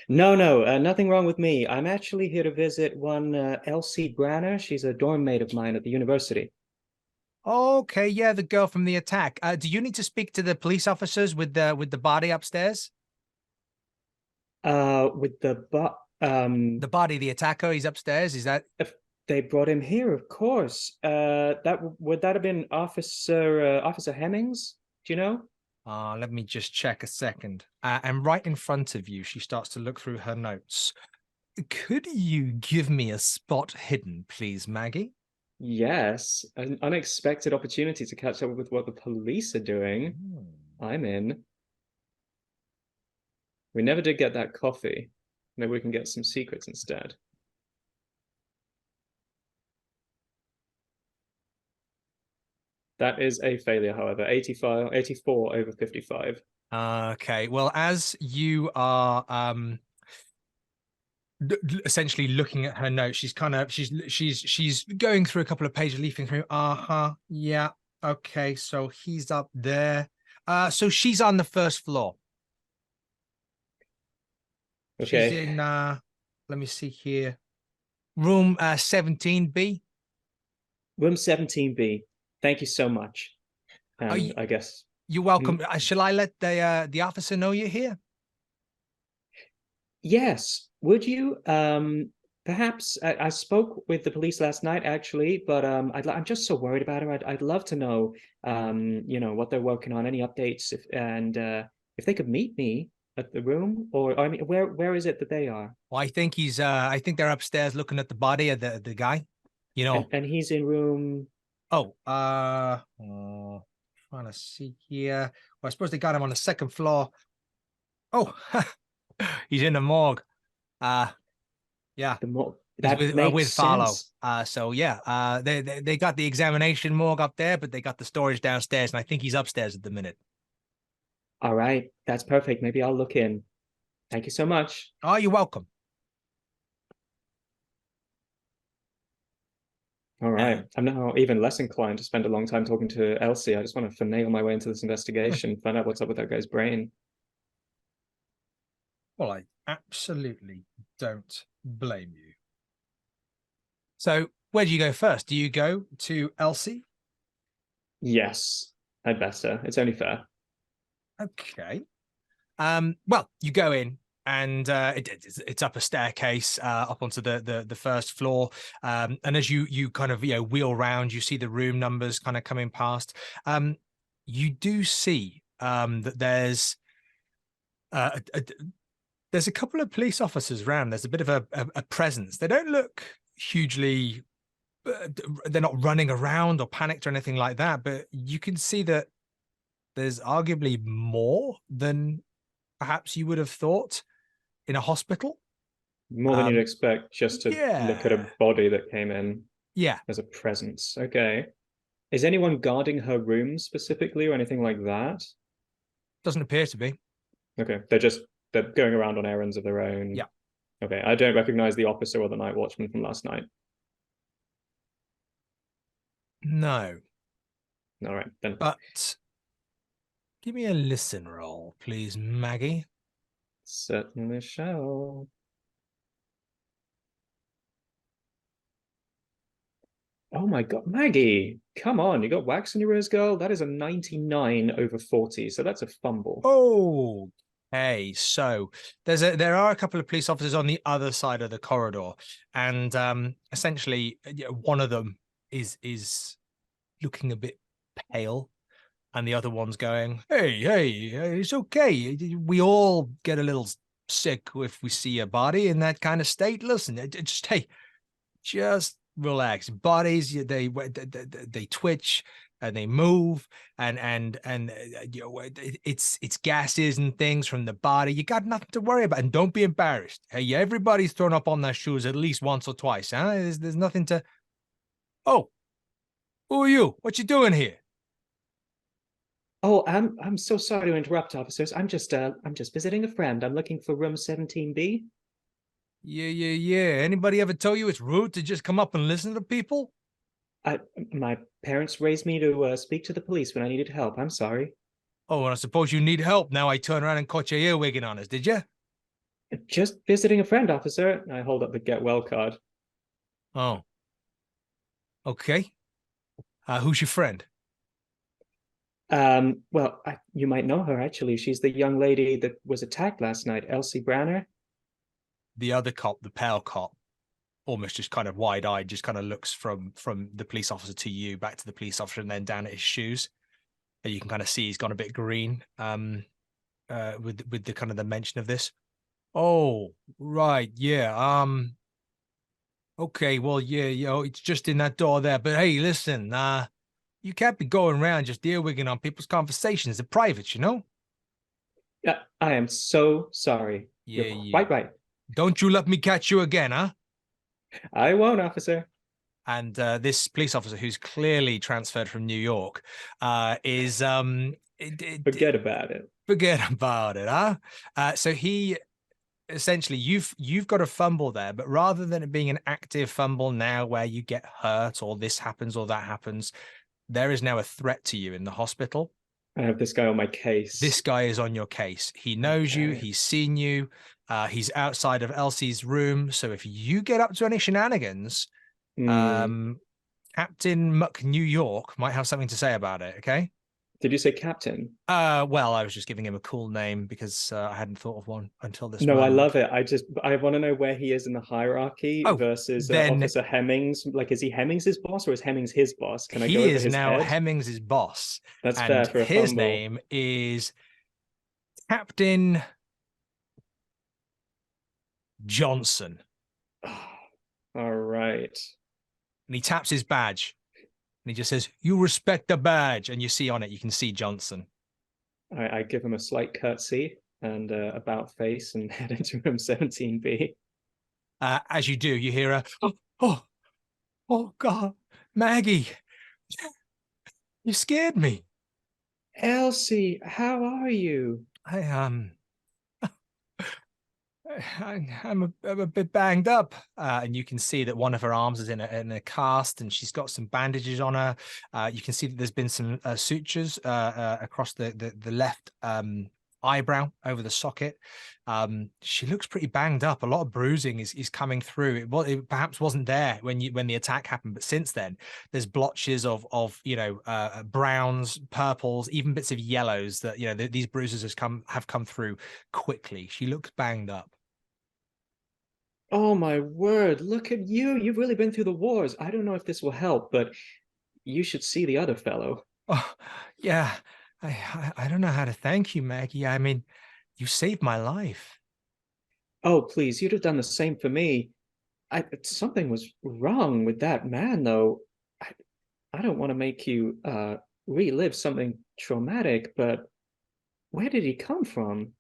No, nothing wrong with me. I'm actually here to visit one Elsie Branner. She's a dorm mate of mine at the university. Okay, yeah, the girl from the attack. Do you need to speak to the police officers with the body upstairs? With The body, the attacker, he's upstairs. Is that? if they brought him here, of course. That would that have been Officer Hemmings? Do you know? Let me just check a second. And right in front of you, she starts to look through her notes. Could you give me a spot hidden, please, Maggie? Yes, an unexpected opportunity to catch up with what the police are doing. I'm in. We never did get that coffee. Maybe we can get some secrets instead. That is a failure, however. 84 over 55. Okay. Well, as you are essentially looking at her notes, she's kind of she's going through a couple of pages, leafing through. Yeah. Okay. So he's up there. So she's on the first floor. Okay. She's in let me see here. Room 17B. Room 17B. Thank you so much. And I guess You're welcome. Shall I let the officer know you're here? yes. Would you perhaps I spoke with the police last night actually, but I'm just so worried about her. I'd love to know what they're working on, any updates, if they could meet me at the room, or I mean where is it that they are? Well, I think I think they're upstairs looking at the body of the guy. You know. And he's in room. Oh, trying to see here. Well, I suppose they got him on the second floor. Oh, he's in the morgue. Yeah. The morgue. He's That with makes Farlow. sense. So yeah, they got the examination morgue up there, but they got the storage downstairs, and I think he's upstairs at the minute. All right, that's perfect. Maybe I'll look in. Thank you so much. Oh, you're welcome. All right. I'm now even less inclined to spend a long time talking to Elsie. I just want to finagle my way into this investigation, find out what's up with that guy's brain. Well, I absolutely don't blame you. So, where do you go first? Do you go to Elsie? Yes, I'd better. It's only fair. Okay. Well, you go in, and it's up a staircase up onto the first floor. And as you kind of wheel around, you see the room numbers kind of coming past. You do see that there's a couple of police officers around. There's a bit of a presence. They don't look hugely. They're not running around or panicked or anything like that, but you can see that there's arguably more than perhaps you would have thought in a hospital. More than you'd expect just to look at a body that came in as a presence. Okay. Is anyone guarding her room specifically or anything like that? Doesn't appear to be. Okay. They're going around on errands of their own. Yeah. Okay. I don't recognize the officer or the night watchman from last night. No. All right. Then. But give me a listen roll, please, Maggie. Certainly shall. Oh my God, Maggie, come on. You got wax in your ears, girl? That is a 99 over 40, so that's a fumble. Oh, hey, so there are a couple of police officers on the other side of the corridor, and essentially one of them is looking a bit pale, and the other one's going, hey, it's okay. We all get a little sick if we see a body in that kind of state. Listen, just relax. Bodies, they twitch and they move, and it's gases and things from the body. You got nothing to worry about, and don't be embarrassed. Hey, everybody's thrown up on their shoes at least once or twice, huh? There's nothing to. Oh, who are you? What you doing here? Oh, I'm so sorry to interrupt, officers. I'm just visiting a friend. I'm looking for room 17B. Yeah. Anybody ever tell you it's rude to just come up and listen to people? My parents raised me to speak to the police when I needed help. I'm sorry. Oh, and I suppose you need help. Now I turn around and caught your earwigging on us, did you? Just visiting a friend, officer. I hold up the get well card. Oh. Okay. Who's your friend? Well, you might know her, actually. She's the young lady that was attacked last night, Elsie Branner. The other cop, the pale cop, almost just kind of wide-eyed, just kind of looks from the police officer to you, back to the police officer, and then down at his shoes. And you can kind of see he's gone a bit green with the kind of the mention of this. Oh, right, yeah. Okay, well, yeah, it's just in that door there. But hey, listen, you can't be going around just earwigging on people's conversations. They're private, you know? Yeah, I am so sorry. Yeah, You're quite right. Don't you let me catch you again, huh? I won't, officer. And this police officer, who's clearly transferred from New York, is Forget about it. Forget about it, huh? So he essentially, you've got a fumble there, but rather than it being an active fumble now where you get hurt or this happens or that happens, there is now a threat to you in the hospital. I have this guy on my case. This guy is on your case. He knows you. He's seen you. He's outside of Elsie's room. So if you get up to any shenanigans, Captain Muck New York might have something to say about it. Okay. Did you say captain? Well, I was just giving him a cool name because I hadn't thought of one until this No, moment. I love it. I want to know where he is in the hierarchy versus Officer Hemmings. Like, is he Hemmings' boss or is Hemmings his boss? Can I go over his head? He is now Hemmings' boss. That's fair for a his fumble. name is Captain Johnson. All right. And he taps his badge. And he just says, "You respect the badge." And you see on it, you can see Johnson. I give him a slight curtsy and about face and head into room 17B. As you do, you hear a, oh God, Maggie, you scared me. Elsie, how are you? I'm a bit banged up, and you can see that one of her arms is in a cast, and she's got some bandages on her. You can see that there's been some sutures across the left eyebrow over the socket. She looks pretty banged up. A lot of bruising is coming through. It perhaps wasn't there when the attack happened, but since then there's blotches of browns, purples, even bits of yellows that these bruises have come through quickly. She looks banged up. Oh my word, look at you. You've really been through the wars. I don't know if this will help, but you should see the other fellow. Oh, yeah. I don't know how to thank you, Maggie. I mean, you saved my life. Oh, please, you'd have done the same for me. Something was wrong with that man, though. I don't want to make you relive something traumatic, but where did he come from?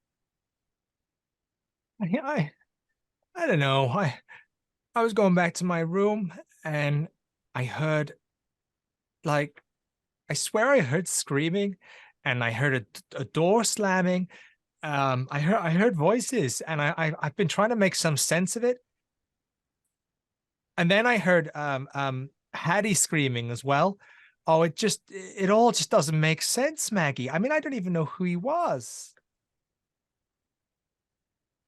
I don't know. I was going back to my room and I heard, like, I swear I heard screaming and I heard a door slamming. I heard voices and I've been trying to make some sense of it. And then I heard Hattie screaming as well. Oh, it all just doesn't make sense, Maggie. I mean, I don't even know who he was.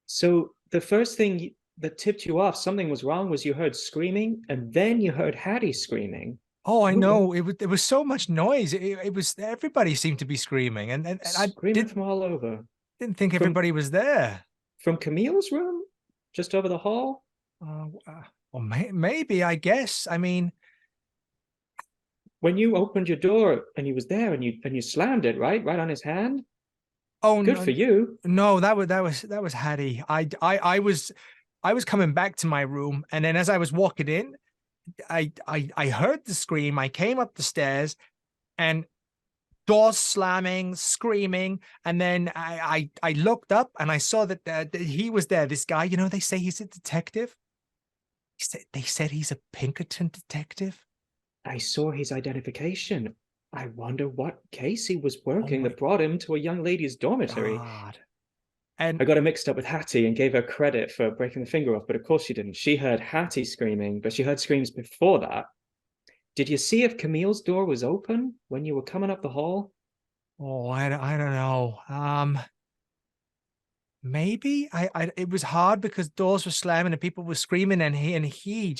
So the first thing that tipped you off something was wrong was you heard screaming, and then you heard Hattie screaming. Oh, I know. It was so much noise. It was, everybody seemed to be screaming, and screaming from all over. Didn't think everybody was there. From Camille's room, just over the hall. Well, maybe, I guess. I mean, when you opened your door and he was there, and you slammed it right on his hand. Oh, good for you. No, that was Hattie. I was coming back to my room, and then as I was walking in, I heard the scream. I came up the stairs, and doors slamming, screaming, and then I looked up and I saw that he was there. This guy, they say he's a detective. They said he's a Pinkerton detective. I saw his identification. I wonder what case he was working that brought him to a young lady's dormitory. God. And I got her mixed up with Hattie and gave her credit for breaking the finger off, but of course she didn't. She heard Hattie screaming, but she heard screams before that. Did you see if Camille's door was open when you were coming up the hall? Oh, I don't know. Maybe it was hard because doors were slamming and people were screaming, and he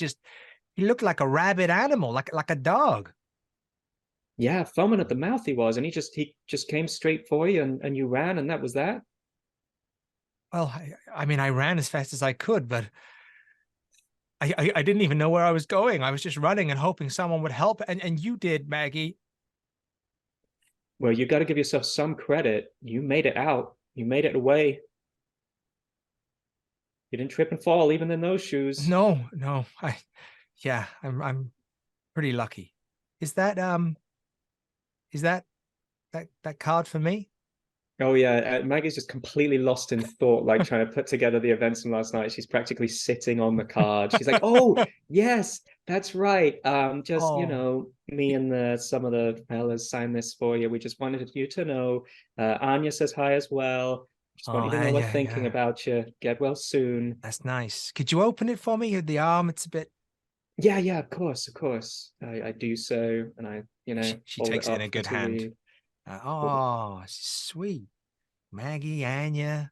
looked like a rabid animal, like a dog. Yeah, foaming at the mouth he was, and he just came straight for you, and you ran, and that was that. Well, I mean, I ran as fast as I could, but I didn't even know where I was going. I was just running and hoping someone would help, and you did, Maggie. Well, you got to give yourself some credit. You made it out. You made it away. You didn't trip and fall, even in those shoes. No, I'm pretty lucky. Is that that card for me? Oh yeah, Maggie's just completely lost in thought, like trying to put together the events from last night. She's practically sitting on the card. She's like, "Oh yes, that's right. Just me and some of the fellas signed this for you. We just wanted you to know. Anya says hi as well. Just want you to know we're thinking about you. Get well soon." That's nice. Could you open it for me? The arm, it's a bit. Yeah, of course. I do so, and she takes it in a good hand. Sweet. Maggie, Anya.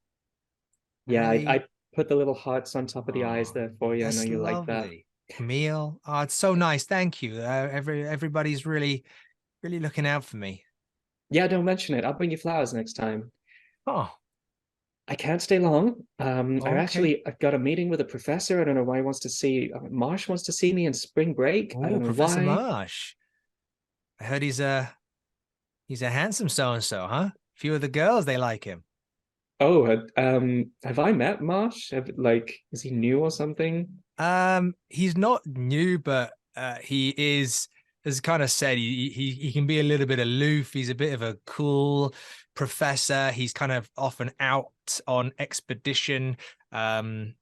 Yeah, I put the little hearts on top of the eyes there for you. I know you like that. Camille. Oh, it's so nice. Thank you. Everybody's really looking out for me. Yeah, don't mention it. I'll bring you flowers next time. Oh. I can't stay long. I've got a meeting with a professor. I don't know why he wants to see. Marsh wants to see me in spring break. I don't know Professor why. Marsh. I heard he's a handsome so-and-so, huh? A few of the girls, they like him. Oh, have I met Marsh? Is he new or something? He's not new, but he is, as kind of said, he can be a little bit aloof. He's a bit of a cool professor. He's kind of often out on expedition. Cool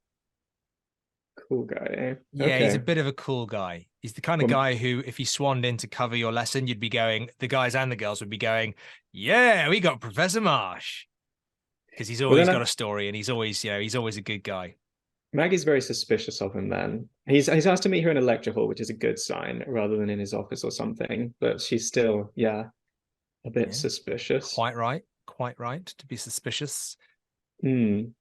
guy, eh? Yeah, okay. He's a bit of a cool guy. He's the kind of guy who, if he swanned in to cover your lesson, you'd be going, the guys and the girls would be going, yeah, we got Professor Marsh. Because he's always got a story, and he's always a good guy. Maggie's very suspicious of him then. He's asked to meet her in a lecture hall, which is a good sign, rather than in his office or something. But she's still, a bit suspicious. Quite right to be suspicious. I mean,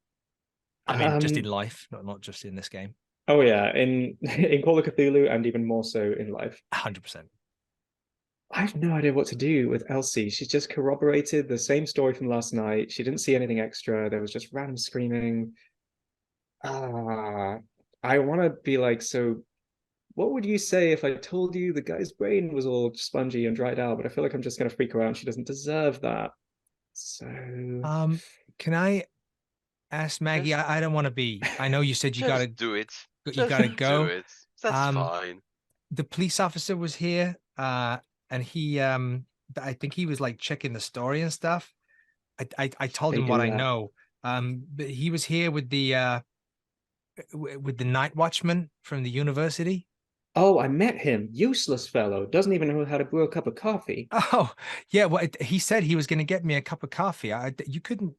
just in life, not just in this game. Oh yeah, in Call of Cthulhu, and even more so in life. 100%. I have no idea what to do with Elsie. She's just corroborated the same story from last night. She didn't see anything extra. There was just random screaming. I want to be like, so what would you say if I told you the guy's brain was all spongy and dried out? But I feel like I'm just going to freak her out, and she doesn't deserve that. So... can I ask Maggie? I don't want to be... I know you said you got to... do it. You got to go. Do it. That's fine. The police officer was here, and he... I think he was like checking the story and stuff. I told him what I know. But he was here with the night watchman from the university. Oh, I met him. Useless fellow. Doesn't even know how to brew a cup of coffee. Oh, yeah. Well, he said he was going to get me a cup of coffee. You couldn't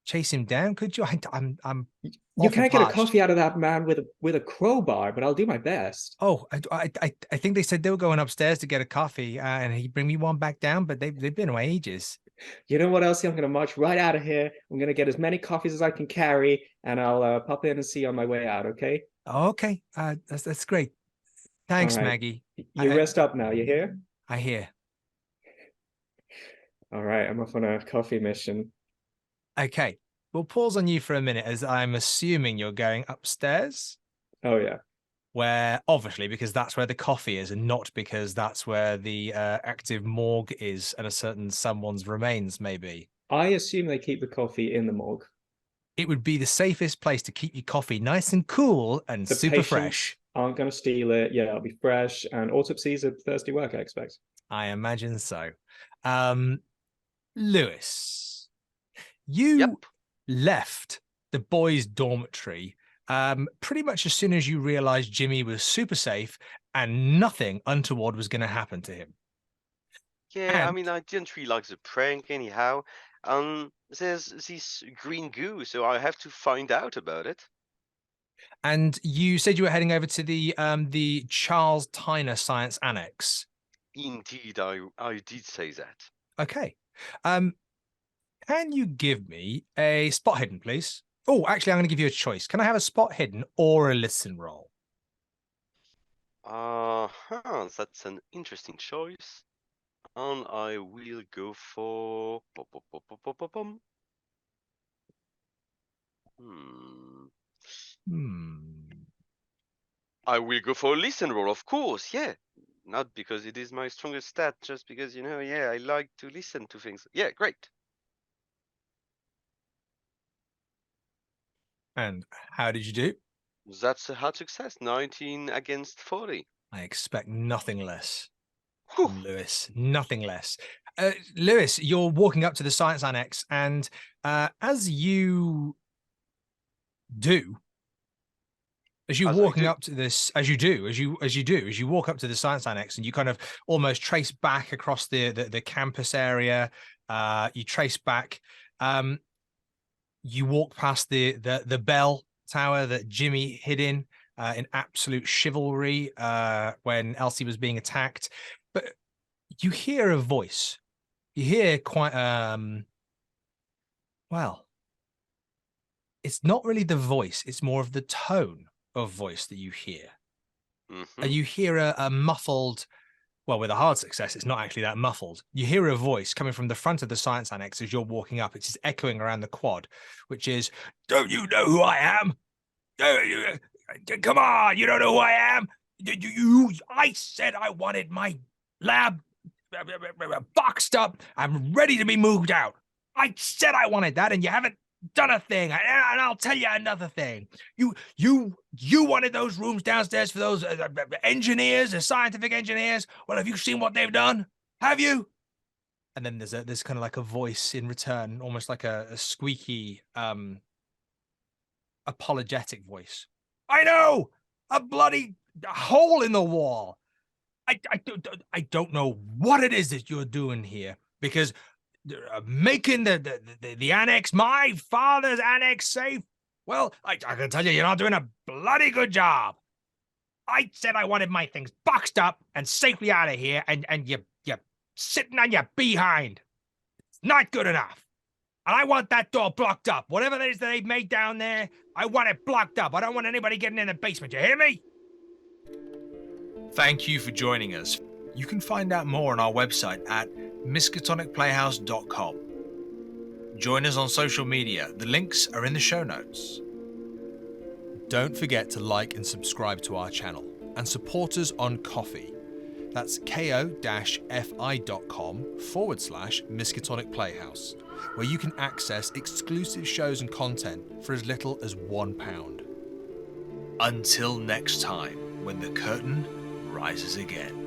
chase him down, could you? I'm. You can't get a coffee out of that man with a crowbar, but I'll do my best. Oh, I think they said they were going upstairs to get a coffee, and he'd bring me one back down, but they've been away ages. You know what, Elsie? I'm going to march right out of here. I'm going to get as many coffees as I can carry, and I'll pop in and see you on my way out, okay? Okay. That's great. Thanks, right. Maggie. You rest up now, you hear? I hear. All right, I'm off on a coffee mission. Okay. We'll pause on you for a minute, as I'm assuming you're going upstairs. Oh, yeah. Where, obviously, because that's where the coffee is, and not because that's where the active morgue is and a certain someone's remains may be. I assume they keep the coffee in the morgue. It would be the safest place to keep your coffee nice and cool and super fresh. Aren't going to steal it. Yeah, it'll be fresh. And autopsies are thirsty work, I expect. I imagine so. Lewis, you left the boys' dormitory pretty much as soon as you realized Jimmy was super safe and nothing untoward was going to happen to him. Yeah, I mean, I didn't really like the prank anyhow. There's this green goo, so I have to find out about it. And you said you were heading over to the Charles Tyner Science Annex. Indeed, I did say that. Okay. Can you give me a spot hidden, please? Oh, actually, I'm going to give you a choice. Can I have a spot hidden or a listen roll? That's an interesting choice. And I will go for... I will go for a listen roll, of course, yeah. Not because it is my strongest stat, just because, yeah, I like to listen to things. Yeah, great. And how did you do? That's a hard success. 19 against 40. I expect nothing less. Whew. Lewis, nothing less. Lewis, you're walking up to the Science Annex, and as you walk up to this, as you walk up to the Science Annex, and you kind of almost trace back across the campus area. You trace back. You walk past the bell tower that Jimmy hid in absolute chivalry when Elsie was being attacked. But you hear a voice. You hear quite well, it's not really the voice, it's more of the tone of voice that you hear. And you hear a muffled, well, with a hard success, it's not actually that muffled. You hear a voice coming from the front of the Science Annex as you're walking up. It's just echoing around the quad, which is, "Don't you know who I am? Come on, you don't know who I am? I said I wanted my lab boxed up. I'm ready to be moved out. I said I wanted that, and you haven't done a thing. And I'll tell you another thing. You wanted those rooms downstairs for those engineers, the scientific engineers. Well, have you seen what they've done? Have you?" And then there's kind of like a voice in return, almost like a squeaky, apologetic voice. "I know, a bloody hole in the wall. I don't know what it is that you're doing here, because making the annex, my father's annex, safe, well, I can tell you, you're not doing a bloody good job. I said I wanted my things boxed up and safely out of here, and you're sitting on your behind. It's not good enough. And I want that door blocked up. Whatever it is that they've made down there, I want it blocked up. I don't want anybody getting in the basement. You hear me?" Thank you for joining us. You can find out more on our website at miskatonicplayhouse.com. Join us on social media. The links are in the show notes. Don't forget to like and subscribe to our channel and support us on Ko-fi. That's ko-fi.com/Miskatonic Playhouse, where you can access exclusive shows and content for as little as £1. Until next time, when the curtain rises again.